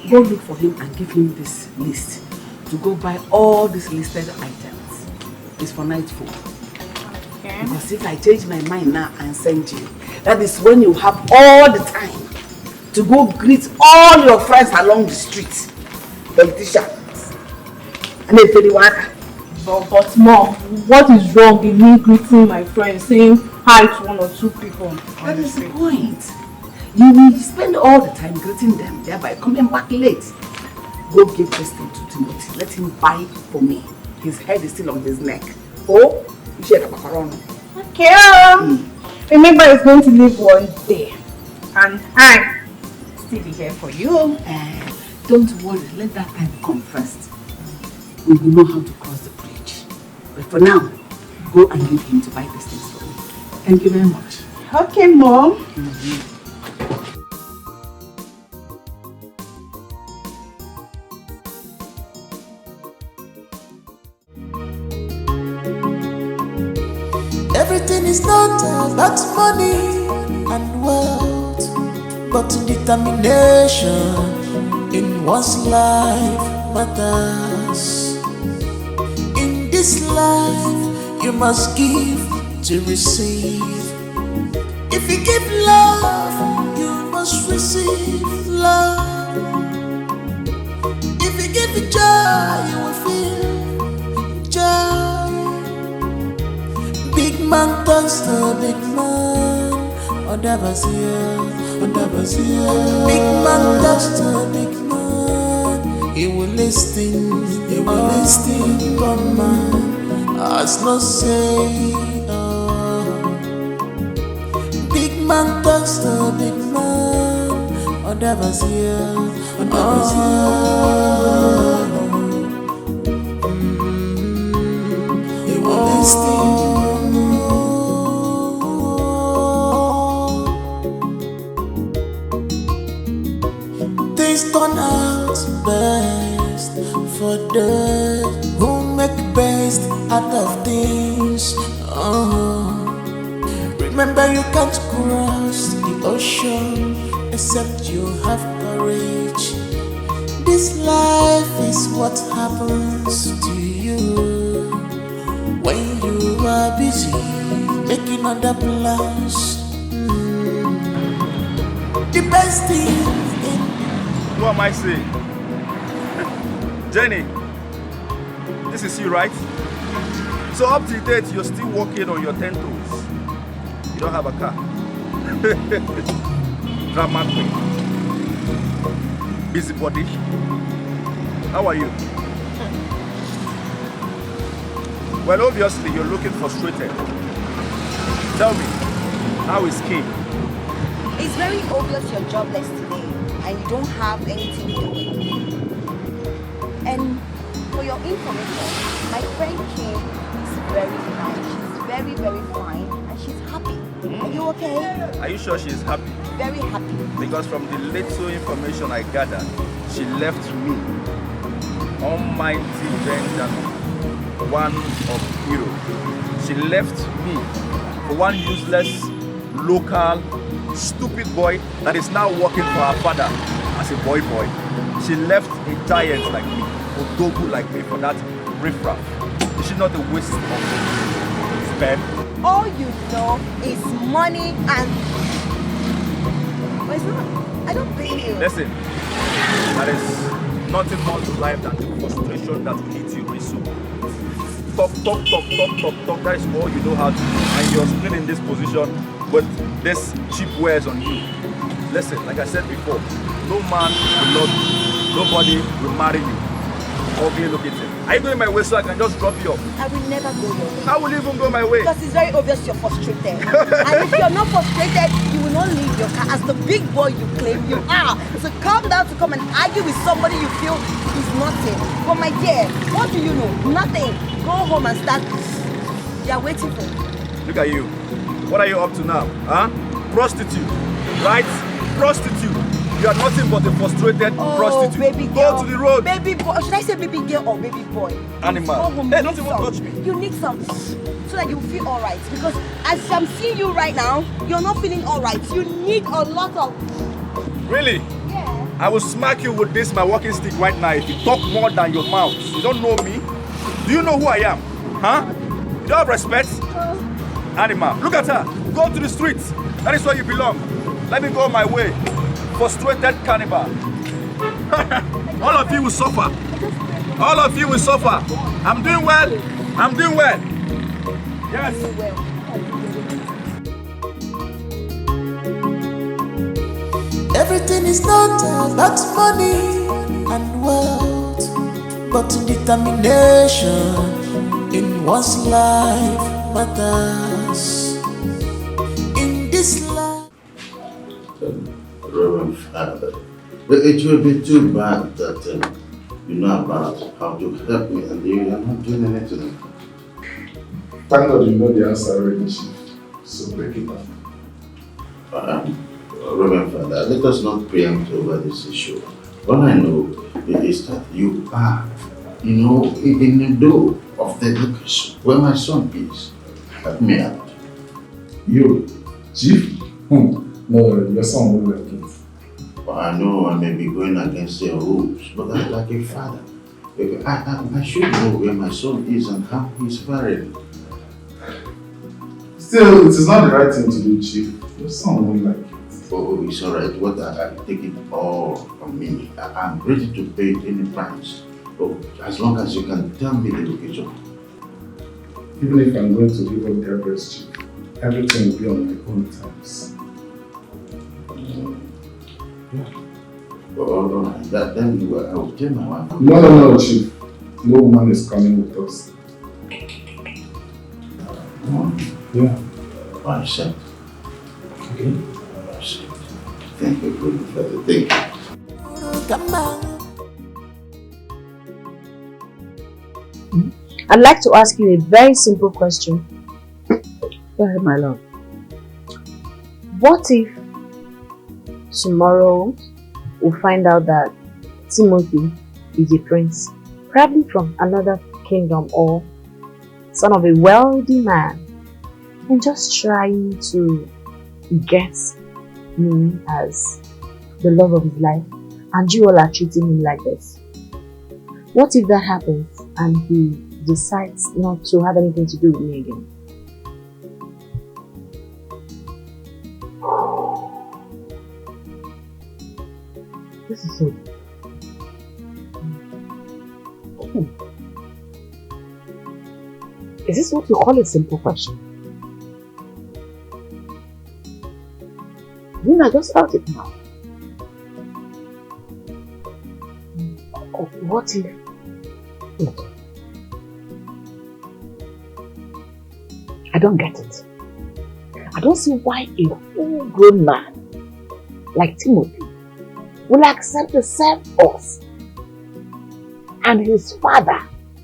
Speaker 11: Go look for him and give him this list to go buy all these listed items. It's for night food.
Speaker 4: Okay.
Speaker 11: Because if I change my mind now and send you, that is when you have all the time to go greet all your friends along the street. Politicians. And they tell you what?
Speaker 4: But Mom, what is wrong in me greeting my friends, saying hi to one or two people?
Speaker 11: That is the point. You will spend all the time greeting them, thereby coming back late. Go give this thing to Timothy. Let him buy it for me. His head is still on his neck. Oh, you share the macaroni.
Speaker 4: Okay. Remember, it's going to live one day, and I still be here for you.
Speaker 11: Don't worry. Let that time come first. We will know how to cross the bridge. But for now, go and leave him to buy these things for me. Thank you very much.
Speaker 4: Okay, Mom.
Speaker 3: Everything is not about money and wealth, but determination in one's life matters. In this life, you must give to receive. If you give love, you must receive love. give you joy, you will feel joy. Big man talks to big man. Odavasia. Big man talks to big man. He will listen, but man has no say. Big man talks to big man. Odavasia. He will listen. Things turn out best for those who make best out of things. Remember, you can't cross the ocean except you have courage. This life is what happens to you when you are busy making other plans. The best thing.
Speaker 1: What am I saying? Jenny, this is you, right? So up to date, you're still walking on your 10 toes. You don't have a car. Drama queen. Busybody. How are you? Well, obviously, you're looking frustrated. Tell me, how is King?
Speaker 6: It's very obvious you're jobless today and you don't have anything doing. And for your information, my friend Kim is very fine. She's very, very fine and she's happy. Are you okay?
Speaker 1: Are you sure she's happy?
Speaker 6: Very happy.
Speaker 1: Because from the little information I gathered, she left me, almighty Benjamin, one of hero. She left me for one useless, local, stupid boy that is now working for her father as a boy. She left a giant like me, a dogu like me for that riffraff. Is she not a waste of sperm?
Speaker 6: All you know is money and... But it's not. I don't blame you.
Speaker 1: Listen, there is nothing more to life than the frustration that will hit you very soon. Talk. That is all you know how to do. And you're still in this position with this cheap wares on you. Listen, like I said before, no man will love you. Nobody will marry you. Or be look at it. Are you going my way so I can just drop you off?
Speaker 6: I will never go your way.
Speaker 1: How will you even go my way?
Speaker 6: Because it's very obvious you're frustrated. And if you're not frustrated, you will not leave your car as the big boy you claim you are. So come down to come and argue with somebody you feel is nothing. But my dear, what do you know? Nothing. Go home and start. They are waiting for you.
Speaker 1: Look at you. What are you up to now? Huh? Prostitute. Right? Prostitute. You are nothing but a frustrated prostitute.
Speaker 6: Baby girl.
Speaker 1: Go to the road.
Speaker 6: Baby boy. Should I say baby girl or baby boy?
Speaker 1: Animal.
Speaker 6: Go home.
Speaker 1: Hey, don't even touch me.
Speaker 6: You need some so that you feel alright. Because as I'm seeing you right now, you're not feeling alright. You need a lot of...
Speaker 1: Really?
Speaker 6: Yeah.
Speaker 1: I will smack you with this, my walking stick right now if you talk more than your mouth. You don't know me? Do you know who I am? Huh? You don't have respect? Animal. Look at her. Go to the streets. That is where you belong. Let me go my way. Frustrated cannibal. All of you will suffer. All of you will suffer. I'm doing well. I'm doing well. Yes.
Speaker 3: Everything is not about money and wealth, but determination in one's life matters. In this life.
Speaker 10: Reverend Father, it will be too bad that you know about how to help me and you are not doing anything.
Speaker 9: Thank God you know the answer already, Chief. So break it down.
Speaker 10: Reverend Father, let us not preempt over this issue. All I know is that you are, in the door of the education where my son is. Help me out.
Speaker 9: You, Chief? No, your son will like it.
Speaker 10: Well, I know I may be going against your rules, but I'm like a father. I should know where my son is and how he's faring.
Speaker 9: Still, it is not the right thing to do, Chief. Your son won't like it.
Speaker 10: Oh, it's alright. What I take it all from me. I'm ready to pay any price. Oh, as long as you can tell me the location.
Speaker 9: Even if I'm going to give up the address, Chief, everything will be on my own terms.
Speaker 10: Oh, then I will tell my wife.
Speaker 9: No, Chief. No woman is coming with us. Yeah.
Speaker 10: I accept.
Speaker 9: Okay.
Speaker 10: I accept. Thank you, good father. Thank you.
Speaker 11: I'd like to ask you a very simple question. Go ahead, my love. What if tomorrow we find out that Timothy is a prince, probably from another kingdom or son of a wealthy man, and just trying to get me as the love of his life, and you all are treating him like this? What if that happens and he decides not to have anything to do with me again? This is so deep. Is this what you call a simple question? I just felt it now. Oh, what if... Look, I don't get it. I don't see why a full-grown man like Timothy will accept to serve us, and his father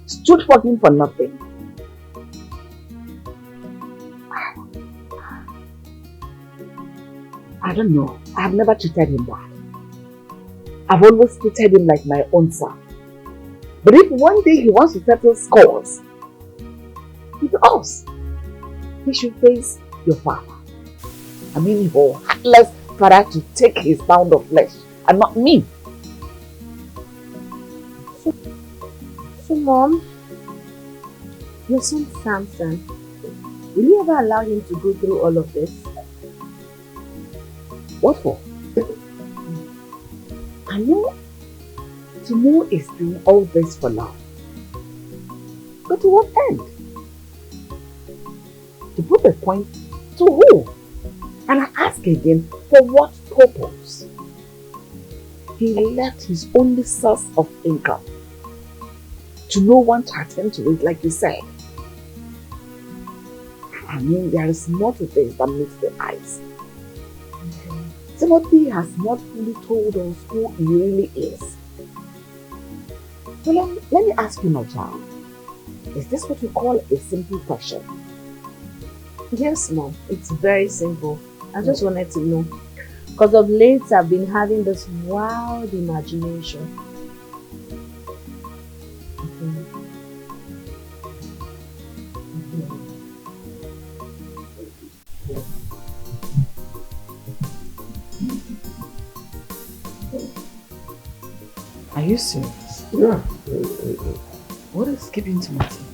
Speaker 11: stood for him for nothing. I don't know. I have never treated him bad. I've always treated him like my own son. But if one day he wants to settle scores with us, he should face your father. I mean, your heartless father to take his pound of flesh and not me. So Mom, your son Samson, will you ever allow him to go through all of this? What for? I know Timo is doing all this for love. But to what end? To prove a point to who? And I ask again, for what purpose? He left his only source of income to no one to attend to it, like you said. I mean, there is more to this than meets the eyes. Timothy has not fully told us who he really is. So let me ask you, my child. Is this what you call a simple question? Yes, Mom. It's very simple. I just wanted to know. Because of late, I've been having this wild imagination.
Speaker 5: Are you serious?
Speaker 7: Yeah.
Speaker 5: What is keeping Timothy?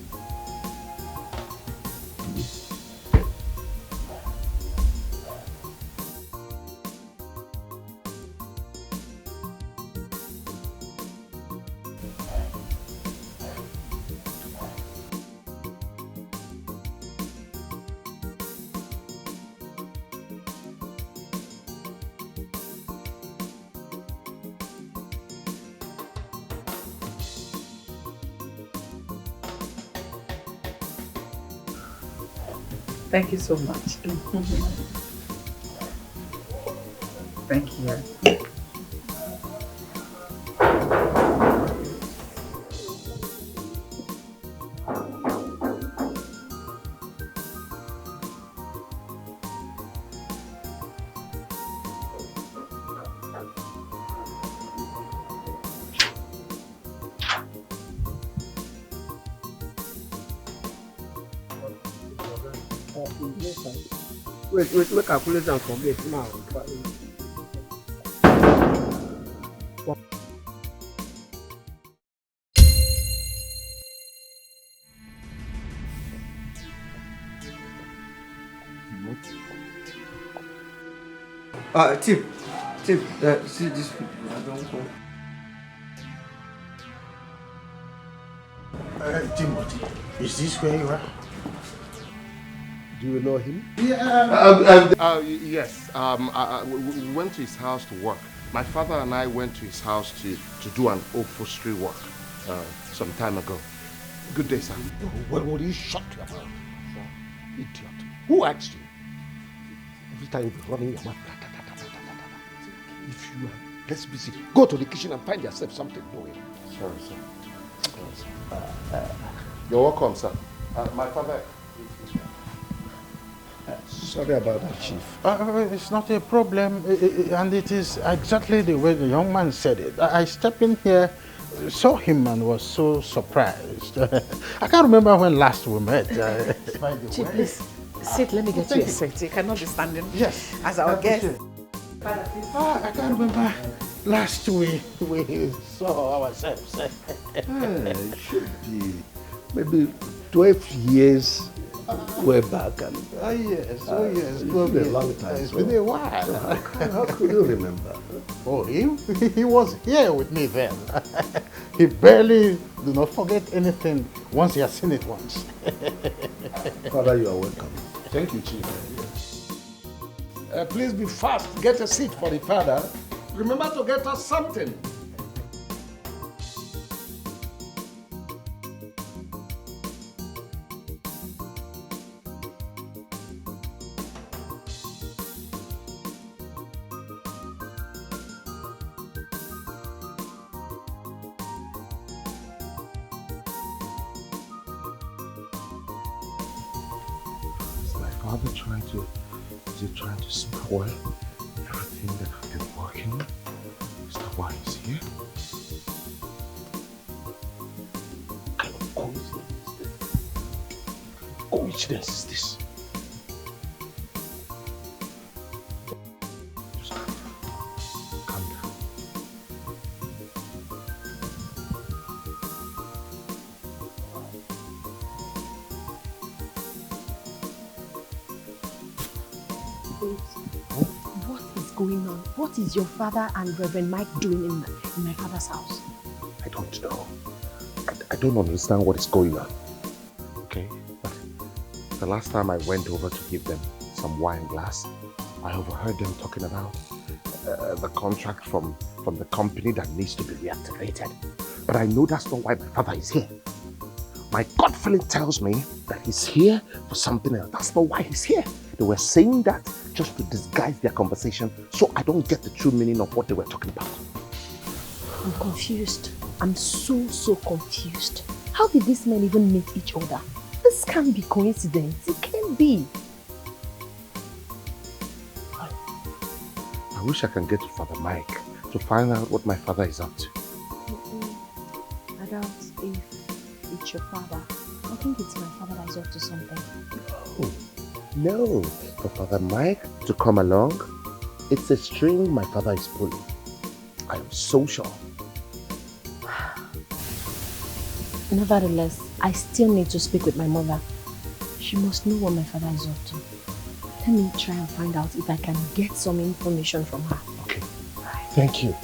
Speaker 5: Thank you so much. Thank you.
Speaker 8: Wait, calculate and forget now.
Speaker 14: Tim, see this people. I don't go.
Speaker 10: Timothy, is this where you are? Do you know him?
Speaker 2: Yes. We went to his house to work. My father and I went to his house to do an upholstery work some time ago. Good day, sir.
Speaker 10: What will you shut your mouth? Idiot. Who asked you? Every time you be running your mouth. If you are less busy, go to the kitchen and find yourself something doing.
Speaker 2: Sorry, sir. You're welcome, sir. My father...
Speaker 10: Sorry about that, Chief.
Speaker 8: It's not a problem, and it is exactly the way the young man said it. I stepped in here, saw him, and was so surprised. I can't remember when last we met.
Speaker 12: Chief, please sit. Let me get you a seat. You cannot be standing.
Speaker 8: Yes,
Speaker 12: as our guest.
Speaker 8: I can't remember last we saw ourselves.
Speaker 10: It should be maybe 12 years way back. And,
Speaker 8: yes.
Speaker 10: It's been a long time.
Speaker 8: It's been a while.
Speaker 10: How could you remember?
Speaker 8: Oh, he was here with me then. He barely do not forget anything once he has seen it once.
Speaker 10: Father, you are welcome.
Speaker 8: Thank you, Chief.
Speaker 10: Please be fast. Get a seat for the father. Remember to get us something.
Speaker 2: Is he trying to spoil everything that I've been working on? Is that why he's here? What kind of coincidence is this? Just calm down.
Speaker 12: What is going on? What is your father and Reverend Mike doing in my father's house?
Speaker 2: I don't know. I don't understand what is going on. Okay? But the last time I went over to give them some wine glass, I overheard them talking about the contract from the company that needs to be reactivated. But I know that's not why my father is here. My gut feeling tells me that he's here for something else. That's not why he's here. They were saying that just to disguise their conversation, so I don't get the true meaning of what they were talking about.
Speaker 12: I'm confused. I'm so confused. How did these men even meet each other? This can't be coincidence. It can't be.
Speaker 2: I wish I can get to Father Mike to find out what my father is up to.
Speaker 12: I doubt if it's your father. I think it's my father that is up to something.
Speaker 2: Oh, no. For Father Mike to come along, it's a string my father is pulling. I am so sure.
Speaker 12: Nevertheless, I still need to speak with my mother. She must know what my father is up to. Let me try and find out if I can get some information from her.
Speaker 2: Okay. Thank you.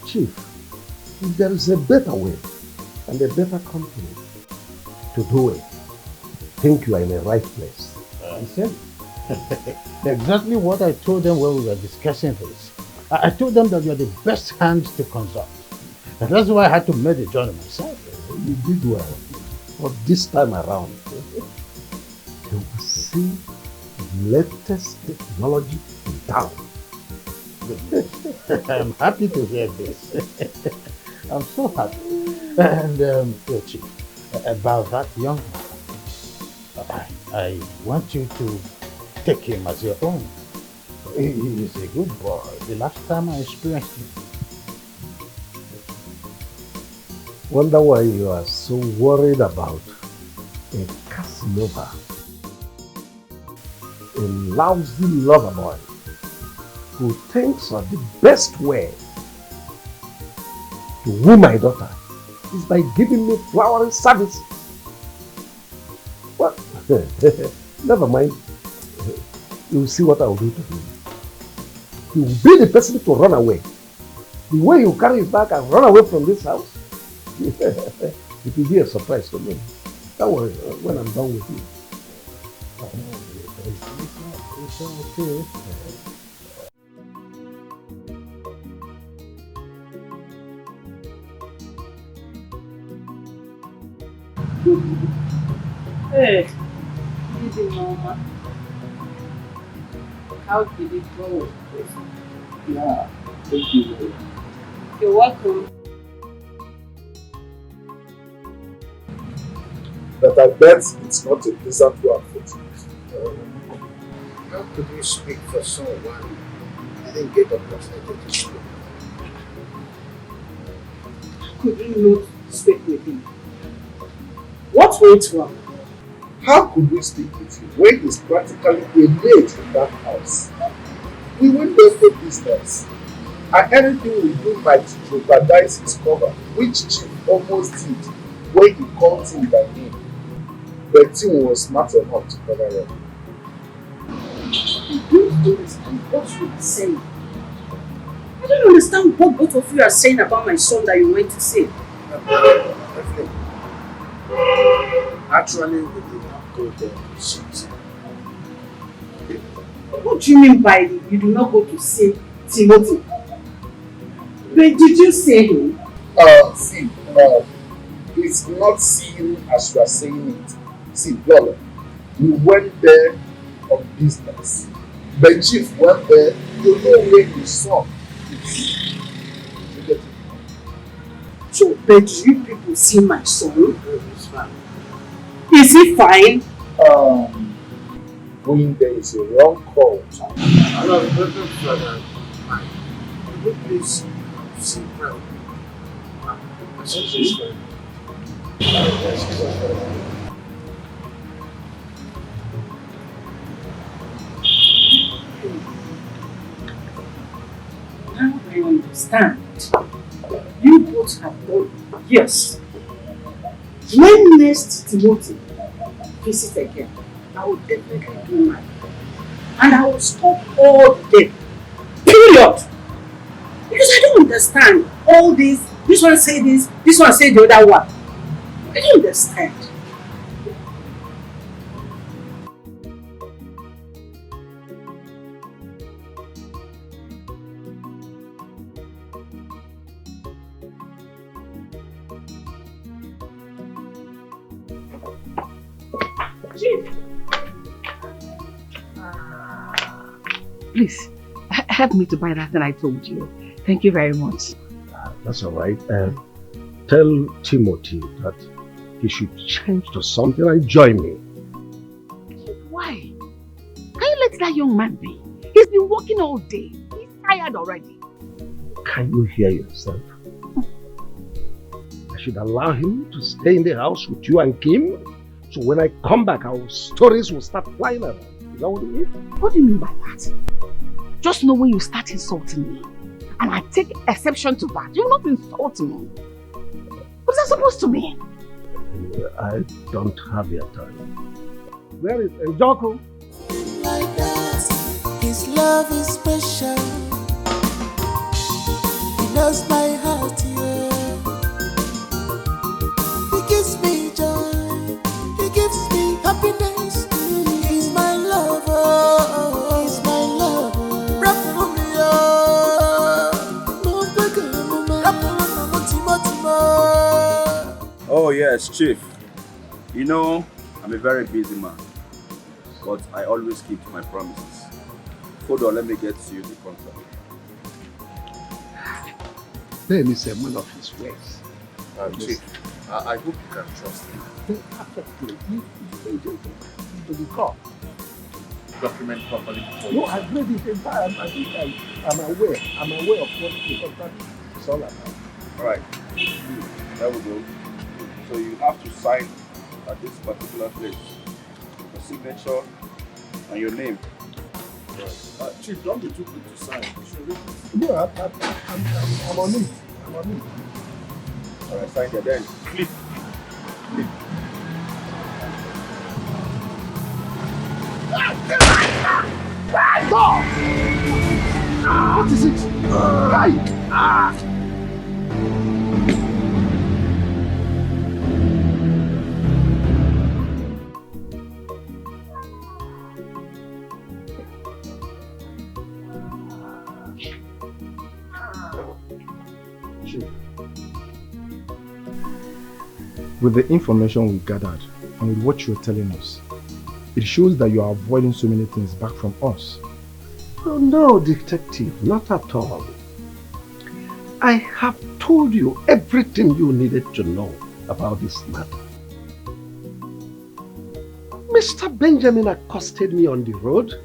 Speaker 10: Chief, there is a better way and a better company to do it. I think you are in the right place.
Speaker 8: You said exactly what I told them when we were discussing this. I told them that you are the best hands to consult. And that's why I had to make the journey myself.
Speaker 10: You did well. But this time around, you will see the latest technology in town.
Speaker 8: I'm happy to hear this. I'm so happy. And, Chief, about that young man, I want you to take him as your own. He is a good boy. The last time I experienced him.
Speaker 10: Wonder why you are so worried about a Casanova.
Speaker 15: a lousy lover boy who thinks that the best way to woo my daughter is by giving me flowering service. Well, never mind. You will see what I will do to him. He will be the person to run away. The way you carry his bag and run away from this house, it will be a surprise to me. Don't worry, when I'm done with you. It's okay.
Speaker 4: Hey, easy mama. How did it go?
Speaker 10: Yeah, thank you very much.
Speaker 4: You're welcome.
Speaker 1: But I bet it's not a pleasant one for you.
Speaker 10: How could you speak for someone you didn't get opportunity to speak?
Speaker 4: Could you not speak with him? What went wrong?
Speaker 1: How could we speak with you when he's practically a maid in that house? We went there for business, and anything we do might jeopardize his cover, which Chief almost did when he called him by name. But Timo was smart enough to cover up.
Speaker 4: I don't understand what you are saying. I don't understand what both of you are saying about my son that you went to see.
Speaker 10: Actually, we did not go there to see him.
Speaker 4: What do you mean by you do not go to see Timothy? But did you see him?
Speaker 1: See, it's not seeing as you are saying it. See, brother, we went there on business. The chief went there to know where his son is. You get it?
Speaker 4: So, but you people see my son?
Speaker 10: It's fine.
Speaker 4: Is he fine?
Speaker 1: Going there is a wrong call.
Speaker 10: I love better further. Please see well.
Speaker 4: Now I understand. You both have done yes. When next Timothy visit again, I will definitely do mine. And I will stop all the debt. Period. Because I don't understand all this. This one say this one say the other one. I don't understand.
Speaker 11: Please, help me to buy that thing I told you. Thank you very much.
Speaker 15: That's all right. Tell Timothy that he should change to something and join me.
Speaker 11: Why? Can you let that young man be? He's been working all day. He's tired already.
Speaker 15: Can you hear yourself? I should allow him to stay in the house with you and Kim, so when I come back, our stories will start flying around. Is that what you mean?
Speaker 11: What do you mean by that? Just know when you start insulting me, and I take exception to that. You will not insult me. What's that supposed to mean?
Speaker 15: I don't have your time. Where is Njoko?
Speaker 3: Like that, his love is special. He knows my heart, yeah. He gives me joy. He gives me happiness. He's my lover. He's my lover. Rap for me,
Speaker 16: Oh yes, Chief. You know, I'm a very busy man, but I always keep to my promises. Hold on, let me get to you the contract.
Speaker 15: Ben is a man of his words.
Speaker 2: Chief, I hope you can trust him.
Speaker 15: Perfectly. To the court.
Speaker 2: Document properly before
Speaker 15: No, I've read it in time. I think I'm aware. I'm aware of what the contract is all about.
Speaker 16: Alright, there we go. So you have to sign at this particular place. The signature And your name?
Speaker 1: Chief, don't be too quick to sign. You should read it. No, I'm on it. I'm on it.
Speaker 16: Alright, sign there then. Flip. Flip.
Speaker 15: What is it?
Speaker 17: With the information we gathered and with what you're telling us, it shows that you are avoiding so many things back from us.
Speaker 15: Oh, no, detective, not at all. I have told you everything you needed to know about this matter. Mr. Benjamin accosted me on the road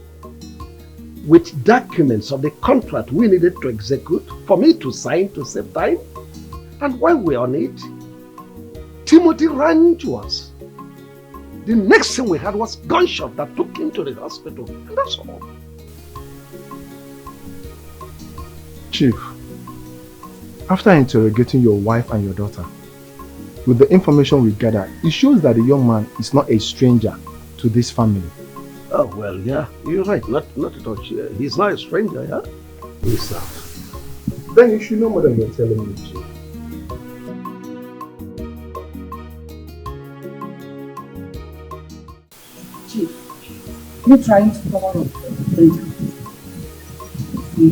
Speaker 15: with documents of the contract we needed to execute for me to sign to save time. And while we're on it, Timothy ran into us. The next thing we had was gunshot that took him to the hospital, and that's all.
Speaker 17: Chief, after interrogating your wife and your daughter, with the information we gathered, it shows that the young man is not a stranger to this family.
Speaker 15: Oh, well, yeah, you're right. Not at all. He's not a stranger, yeah? He's not.
Speaker 17: Then you should know more than you're telling me, Chief.
Speaker 11: Chief, you're trying to cover up Benjamin. We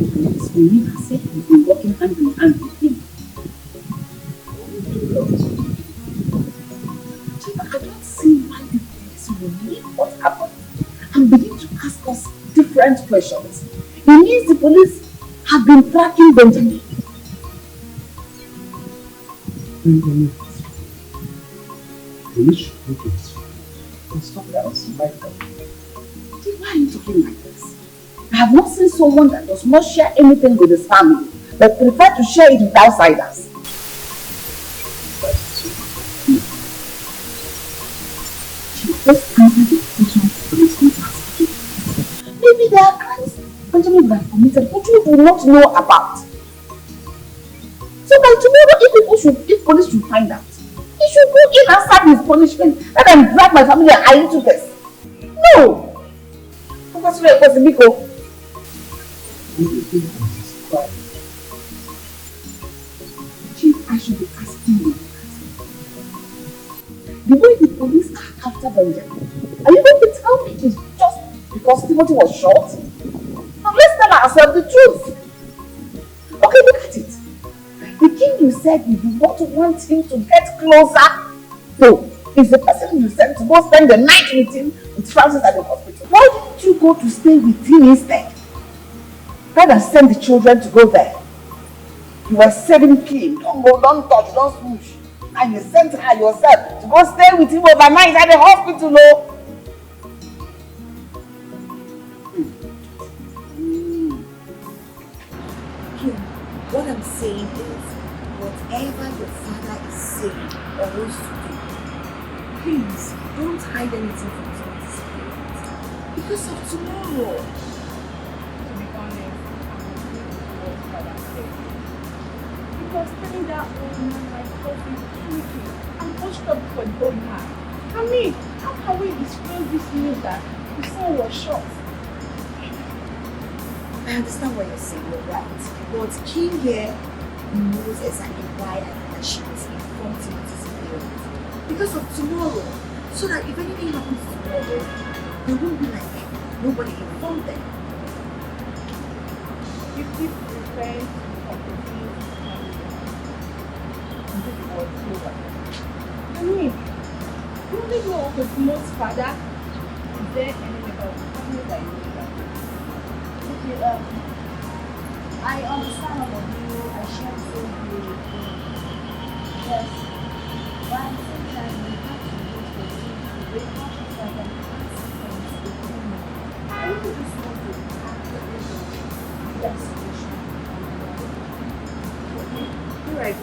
Speaker 11: never said we've been working hand in hand with him. Chief, I don't see why the police will leave what happened and begin to ask us different questions. It means the police have been tracking Benjamin.
Speaker 15: Benjamin, police should look at
Speaker 11: Something else you might know. Why are you talking like this? I have not seen someone that does not share anything with his family, but prefer to share it with outsiders. Just answer the questions the police will ask you. Maybe there are crimes Benjamin would have committed which you do not know about. So by tomorrow, if police should find out, he should go in and serve his punishment rather than drag my family and I into this. No! Chief, I should be asking you. The way the police are after Benjamin, are you going to tell me it's just because Timothy was shot? Now let's tell ourselves the truth. Okay, look at it. The king you said you do not want him to get closer to is the person you sent to go spend the night with him with Francis at the hospital. Why didn't you go to stay with him instead? Rather than send the children to go there. You were saving Kim. Don't go, don't touch, don't smoosh. And you sent her yourself to go stay with him overnight at the hospital, no?
Speaker 6: Kim, what I'm saying is, whatever your father is saying or wants to do, please don't hide anything from this spirit because of tomorrow.
Speaker 4: To be honest, I'm what father said. Because telling that old man my coffee drinking and pushed up for the old man. I mean, how can we disclose this news that the son was shot?
Speaker 6: I understand what you're saying, you're right. But Kim here knows exactly why I think that she was informed to disappear because of tomorrow. So that if anything happens tomorrow, they won't be like nobody informed them.
Speaker 4: You keep referring to opportunities I mean, you only know Timo's father. Is there any member of the family that you know about?
Speaker 18: Okay, I understand all of you. I share the same view with you. Yes. But at the same time, we have to use the same to break conscious and consequence between you. I really just want to have the reason that situation. Okay?
Speaker 6: All right.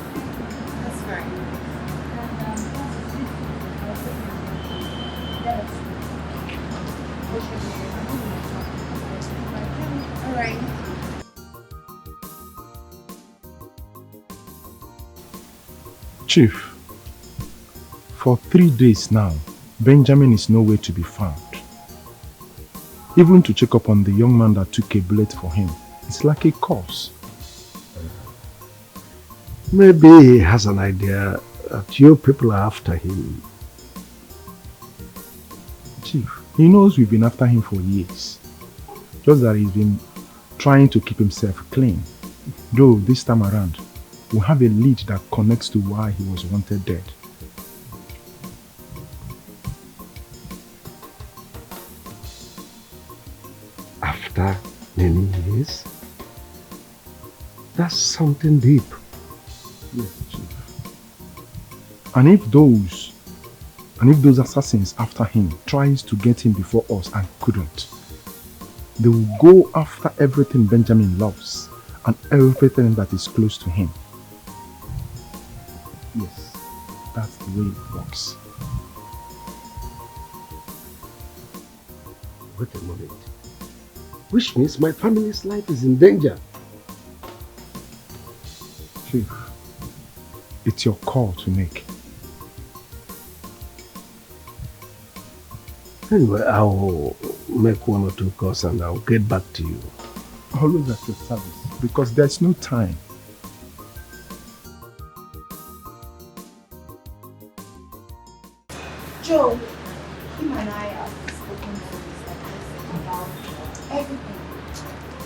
Speaker 6: That's fine.
Speaker 18: Yes.
Speaker 17: Chief, for 3 days now, Benjamin is nowhere to be found. Even to check up on the young man that took a bullet for him, it's like a curse.
Speaker 15: Maybe he has an idea that you people are after him.
Speaker 17: Chief, he knows we've been after him for years. Just that he's been trying to keep himself clean. Though this time around, we have a lead that connects to why he was wanted dead.
Speaker 15: After many years? That's something deep.
Speaker 17: Yes, Chief. And if those assassins after him tries to get him before us and couldn't, they will go after everything Benjamin loves and everything that is close to him. Yes, that's the way it works.
Speaker 15: Wait a moment. Which means my family's life is in danger.
Speaker 17: Chief, it's your call to make.
Speaker 15: Anyway, I'll make 1 or 2 calls and I'll get back to you.
Speaker 17: Always at your service, because there's no time.
Speaker 6: Joe, him and I have spoken to this about everything.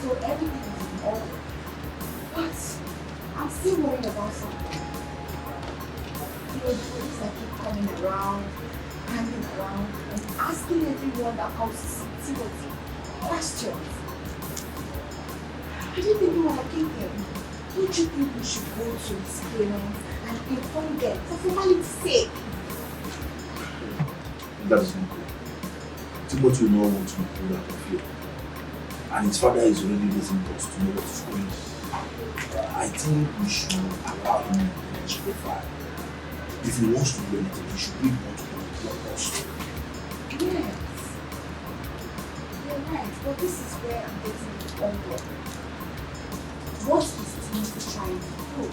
Speaker 6: So everything is in order. But I'm still worried about something. You know, the police that keep coming around, hanging around, and asking everyone that comes to see Timothy questions. I didn't even want to kill him. Don't you think we should go to his parents and inform them for formality's sake?
Speaker 7: That is not good. Timothy will not want to be pulled out of here. And his father is already raising us to know what is going on. I think we should allow him to his profile. If he wants to do anything, he should bring more to the us.
Speaker 6: Yes. You're right, but this is where I'm getting it all wrong. What is Timothy trying to do?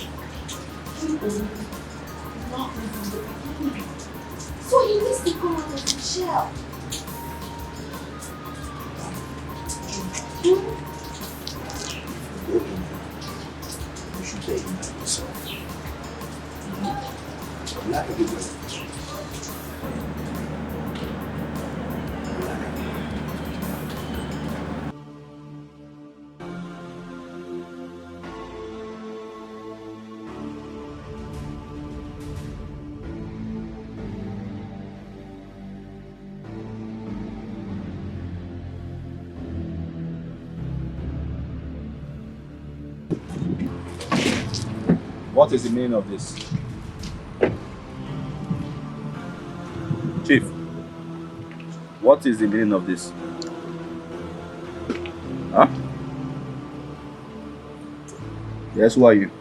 Speaker 6: He only not from the beginning. So he needs to come out of the shell.
Speaker 7: Go in there. You should take him by yourself. Like a good way.
Speaker 16: What is the meaning of this? Chief, what is the meaning of this? Huh? Yes, who are you?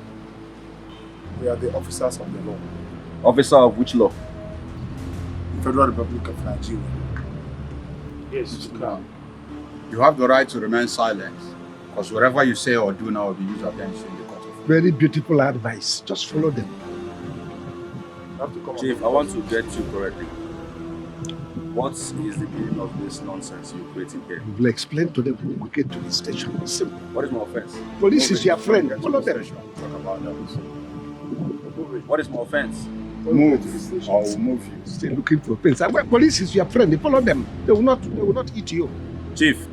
Speaker 1: We are the officers of the law.
Speaker 16: Officer of which law?
Speaker 1: Federal Republic of Nigeria.
Speaker 19: Yes, you have the right to remain silent, because whatever you say or do now will be used against you in the court of law.
Speaker 15: Very beautiful advice. Just follow them.
Speaker 16: Chief, I want to get you correctly. What is the meaning of this nonsense you're creating here?
Speaker 15: We'll explain to them when we get to the station. It's simple.
Speaker 16: What is my offense?
Speaker 15: Police is your friend. Follow them.
Speaker 19: Talk about that.
Speaker 16: What is my offense?
Speaker 19: Move, or we'll move you.
Speaker 15: Still looking for pins. Police is your friend. Follow them. They will not eat you.
Speaker 16: Chief,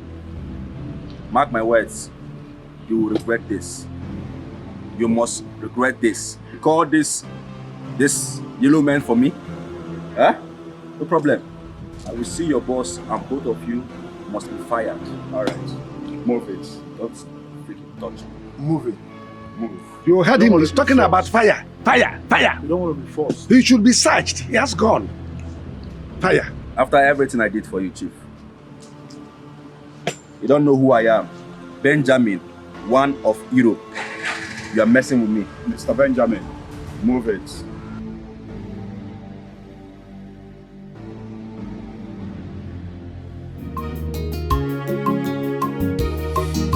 Speaker 16: mark my words. You will regret this. You must regret this. You call this yellow man for me? Huh? No problem. I will see your boss and both of you must be fired.
Speaker 19: Alright. Move it. Don't freaking touch me.
Speaker 1: Move it.
Speaker 19: Move.
Speaker 15: You heard him. He's talking about fire. Fire. Fire.
Speaker 1: You don't want to be forced.
Speaker 15: He should be searched. He has gone. Fire.
Speaker 16: After everything I did for you, Chief. You don't know who I am. Benjamin, one of Europe. You are messing with me.
Speaker 19: Mr. Benjamin, move it.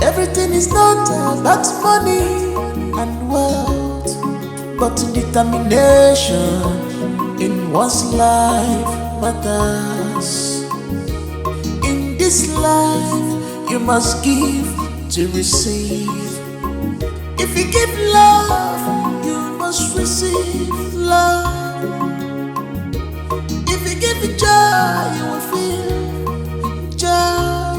Speaker 3: Everything is not about money and wealth. but determination in one's life matters. In this life, you must give to receive. If you give love, you must receive love. If you give joy, you will feel joy.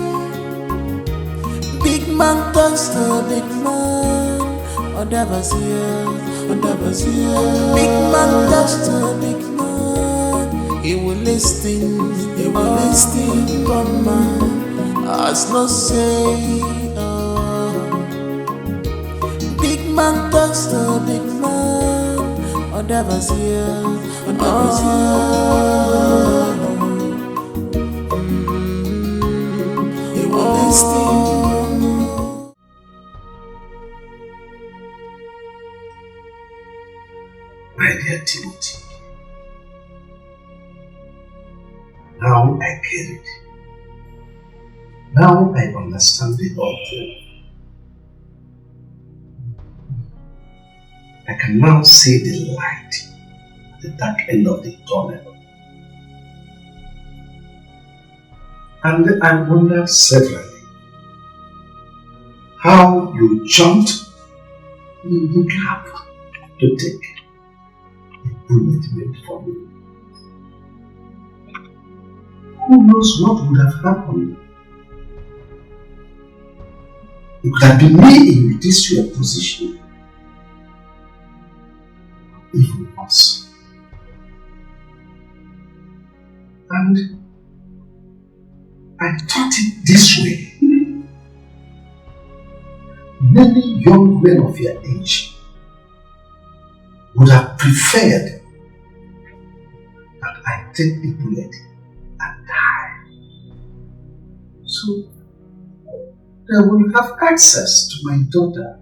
Speaker 3: Big man turns to big man. Big man turns to big man. He will listen, come man. As no say, big man turns to big man. He will listen.
Speaker 10: My dear Timothy, now I get it. Now I understand the whole thing. I can now see the light at the dark end of the tunnel. And I wondered severally how you jumped in the gap to take bullet made for me. Who knows what would have happened? It could have been me in this your position. Even worse. And I thought it this way. Many young men of your age would have preferred that I take the bullet and die. So they will have access to my daughter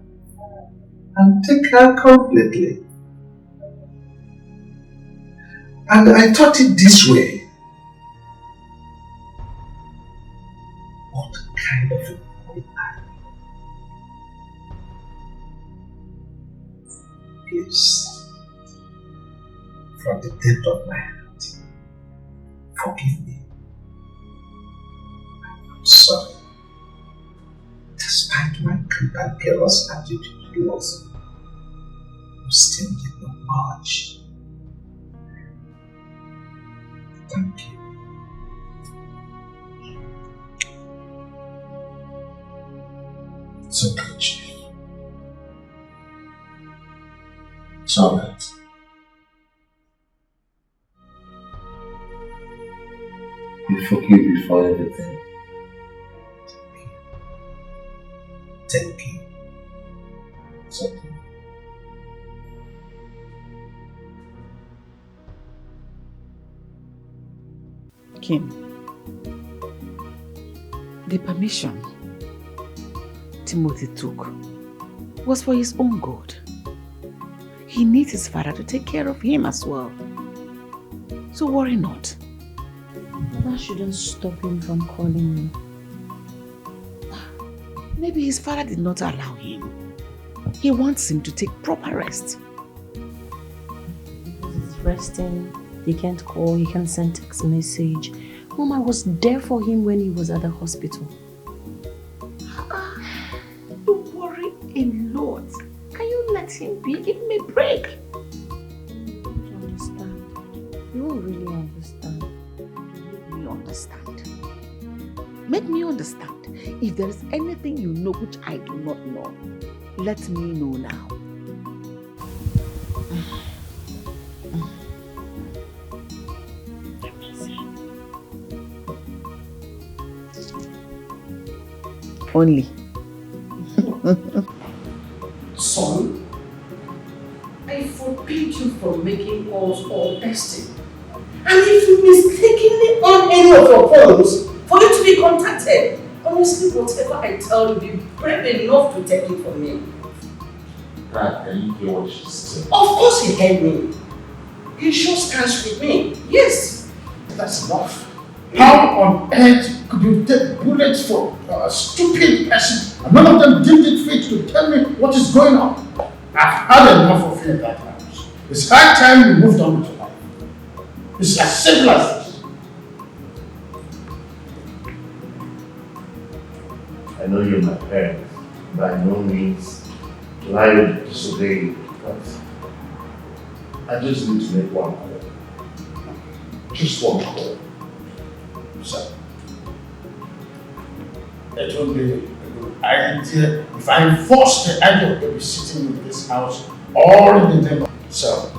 Speaker 10: and take her completely. And I thought it this way. What kind of a boy am I? Please, from the depth of my heart, forgive me. I'm sorry. Despite my cantankerous attitude towards you, you still did not budge. Thank you. It's okay, Chief. It's alright. I forgive you for everything. Thank you. It's okay.
Speaker 11: Kim, the permission Timothy took was for his own good. He needs his father to take care of him as well. So worry not.
Speaker 12: That shouldn't stop him from calling me.
Speaker 11: Maybe his father did not allow him. He wants him to take proper rest.
Speaker 12: Because he's resting, he can't call, he can't send text message. Mom, I was there for him when he was at the hospital.
Speaker 11: You worry a lot. Can you let him be? Give him a break.
Speaker 12: You don't understand. You won't really understand.
Speaker 11: Make me understand. Make me understand. If there is anything you know which I do not know, let me know now. Let me see. Only.
Speaker 5: Son, I forbid you from making calls or texting. And if you mistakenly on any of your phones for you to be contacted, honestly, whatever I tell you, be brave enough to take it from me.
Speaker 10: Dad, can you hear what she said?
Speaker 5: Of course he heard me. He sure stands with me. Yes.
Speaker 19: That's enough. How on earth could you take bullets for a stupid person and none of them deemed it fit to tell me what is going on? I've had enough of you in that house.
Speaker 9: It's high time you moved on with your life. It's as simple as this.
Speaker 10: I know you're my parent. By no means will I disobey you, but I just need to make one call. Just one call.
Speaker 9: Sir, it will be a good idea if I enforce the idea of babysitting in this house all in the name of self.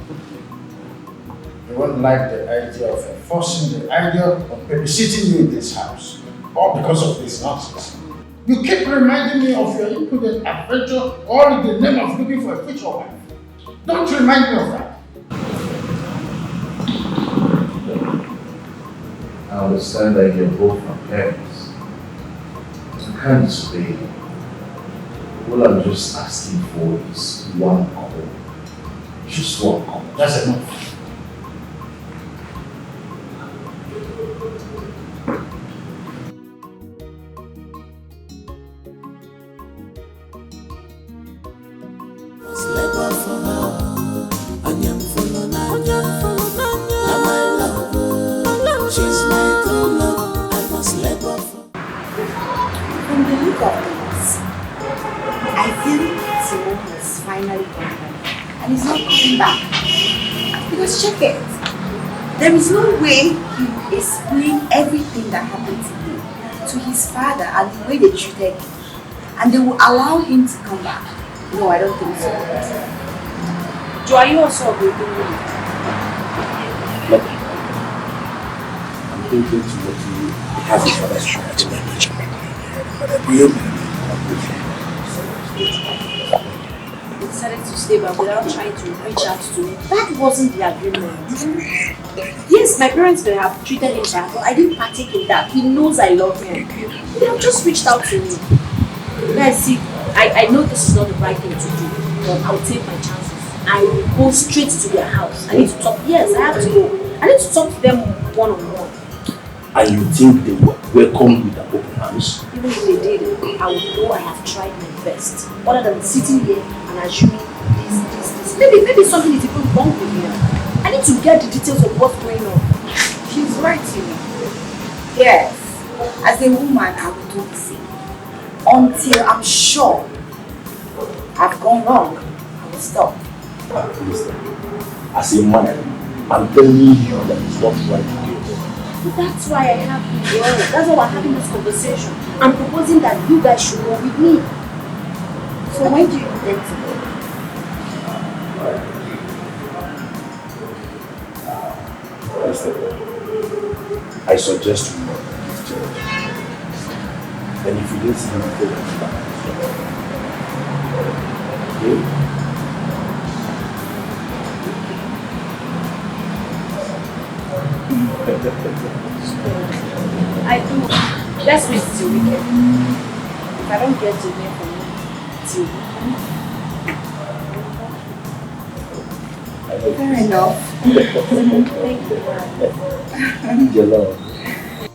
Speaker 9: You won't like the idea of enforcing the idea of babysitting you in this house, all because of this nonsense. You keep reminding me of your imprudent adventure all in the name of looking for a future wife. Don't remind me of that.
Speaker 10: I understand that you're both my parents. I can't disobey you. All I'm just asking for is one call. Just one call.
Speaker 9: That's enough.
Speaker 6: From the look of things, I think Timo has finally gone home and he's not coming back. Because check it, there is no way he will explain everything that happened to him to his father and the way they treated him, and they will allow him to come back. No, I don't think so. Joe, are you also agreeing with me?
Speaker 7: Look, I'm thinking Timothy has his father's trying to manage him.
Speaker 6: He decided to stay back without trying to reach out to me. That wasn't the agreement. Yes, my parents may have treated him bad, but I didn't partake in that. He knows I love him. They have just reached out to me. Guys, see, I know this is not the right thing to do, but I'll take my chances. I will go straight to their house. I need to talk. Yes, I have to go. I need to talk to them one-on-one.
Speaker 7: And you think they were welcomed with an open arms?
Speaker 6: Even if they did, I would know I have tried my best. Other than sitting here and assuming this. Maybe something is even wrong with me. I need to get the details of what's going on. She's right, Timo. Yes. As a woman, I will do the same. Until I'm sure I've gone wrong, I will stop.
Speaker 7: Listen, as a man, I'm telling you that it's not right to do it.
Speaker 6: But that's why I have you here. That's why we're having this conversation. I'm proposing that you guys should go with me. So when do you intend to go?
Speaker 7: Listen, I suggest you leave church. And if you didn't see me, go back. Okay?
Speaker 6: I do. Let's wait till weekend. If I don't get to hear from you till weekend. Fair enough. Thank you.
Speaker 7: Your love.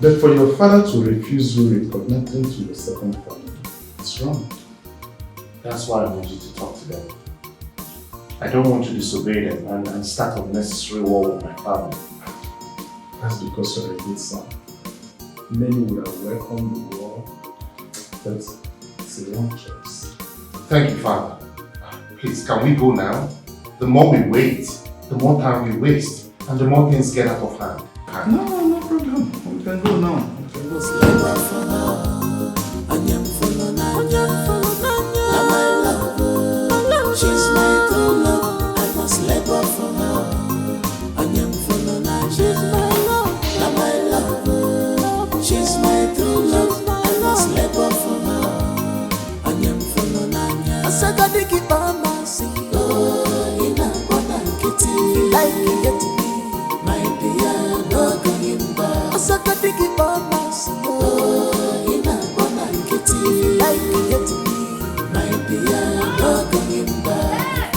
Speaker 19: But for your father to refuse you reconnecting to your second family, it's wrong.
Speaker 10: That's why I want you to talk to them. I don't want to disobey them and start unnecessary war with my family.
Speaker 19: That's because you're a good son. Many would have welcomed the war, but it's a wrong choice.
Speaker 10: Thank you, Father. Please, can we go now? The more we wait, the more time we waste, and the more things get out of hand.
Speaker 19: No problem. We can go now. We can go.
Speaker 3: She's my true love, I must let go for her. I am full of she's my love, now my love. She's my true love, I must let go for her. I am full of I said I dig it by my sea. Oh, in a bona kitty, like you get to me, my dear, no going back. I said I dig it by my sea. Oh, in a bona kitty, like you get to me, my dear, no going back.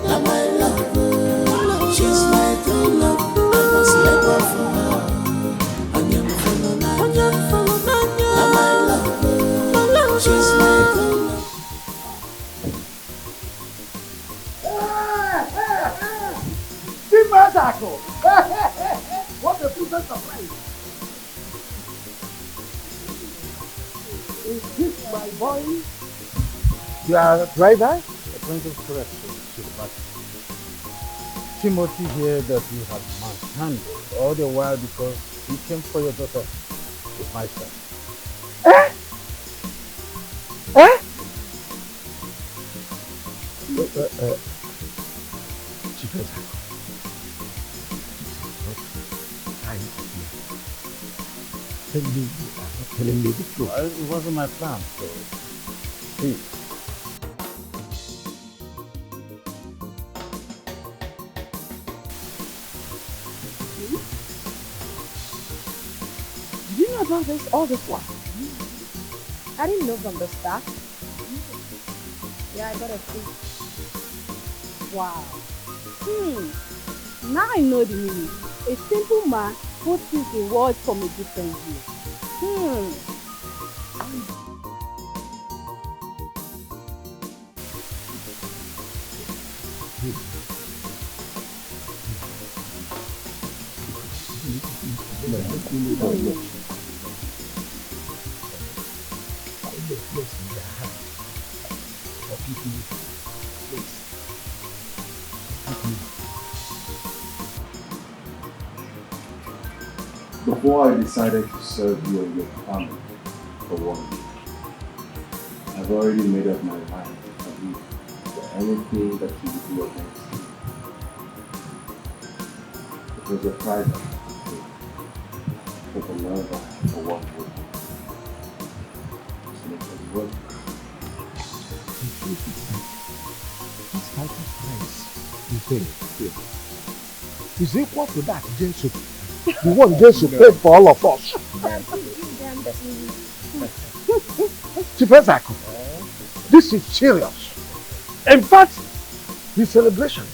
Speaker 3: Now my love, she's my true love, I must let go for her. I am full of now my love, she's my true love.
Speaker 15: Wazico! What a pleasant surprise! Is this my boy? Your driver?
Speaker 20: A point of correction, Chief Master. Timothy here that you have manhandled all the while because he came for your daughter, Chief Master.
Speaker 15: Eh? Eh?
Speaker 20: Chief Master.
Speaker 15: Tell me you are not telling me the truth.
Speaker 20: It wasn't my plan, so please.
Speaker 12: Did you know about this all this while? I didn't know from the start. Yeah, I got a clue. Wow. Now I know the meaning. A simple man who sees the world from a different view.
Speaker 19: Before I decided to serve you and your family for 1 week, I've already made up my mind to you for anything that you would do against me. It was a private thing for the love I have for 1 week. To make it work.
Speaker 15: This type of price is equal to that Jesus. The one Jesus paid for all of us. Chief Wazico, this is serious. In fact, the celebration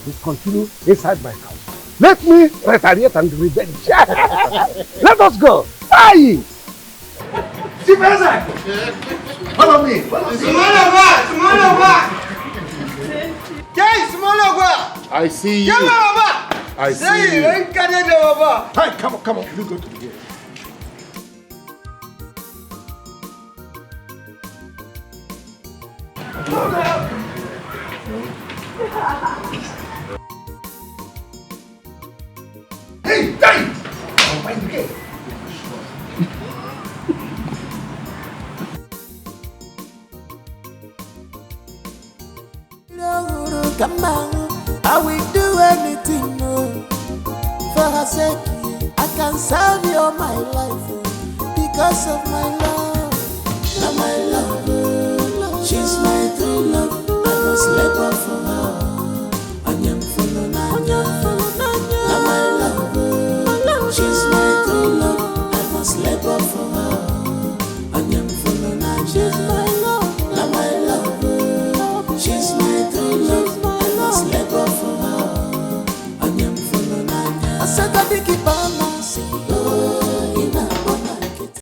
Speaker 15: will continue inside my house. Let me retaliate and revenge. Let us go. Aye! Chief Wazico, follow me.
Speaker 2: I see you. I see you.
Speaker 15: Hey, come on. You go to the gate. Hey! Oh, my gate.
Speaker 3: Come on, I will do anything for her sake. I can serve you all my life because of my love. Now my love, she's my true love. I must labor for her. Now my love, she's my true love. I must labor for her. She's my love. Now my love, she's my true love. I must labor for her. I said I think keep on.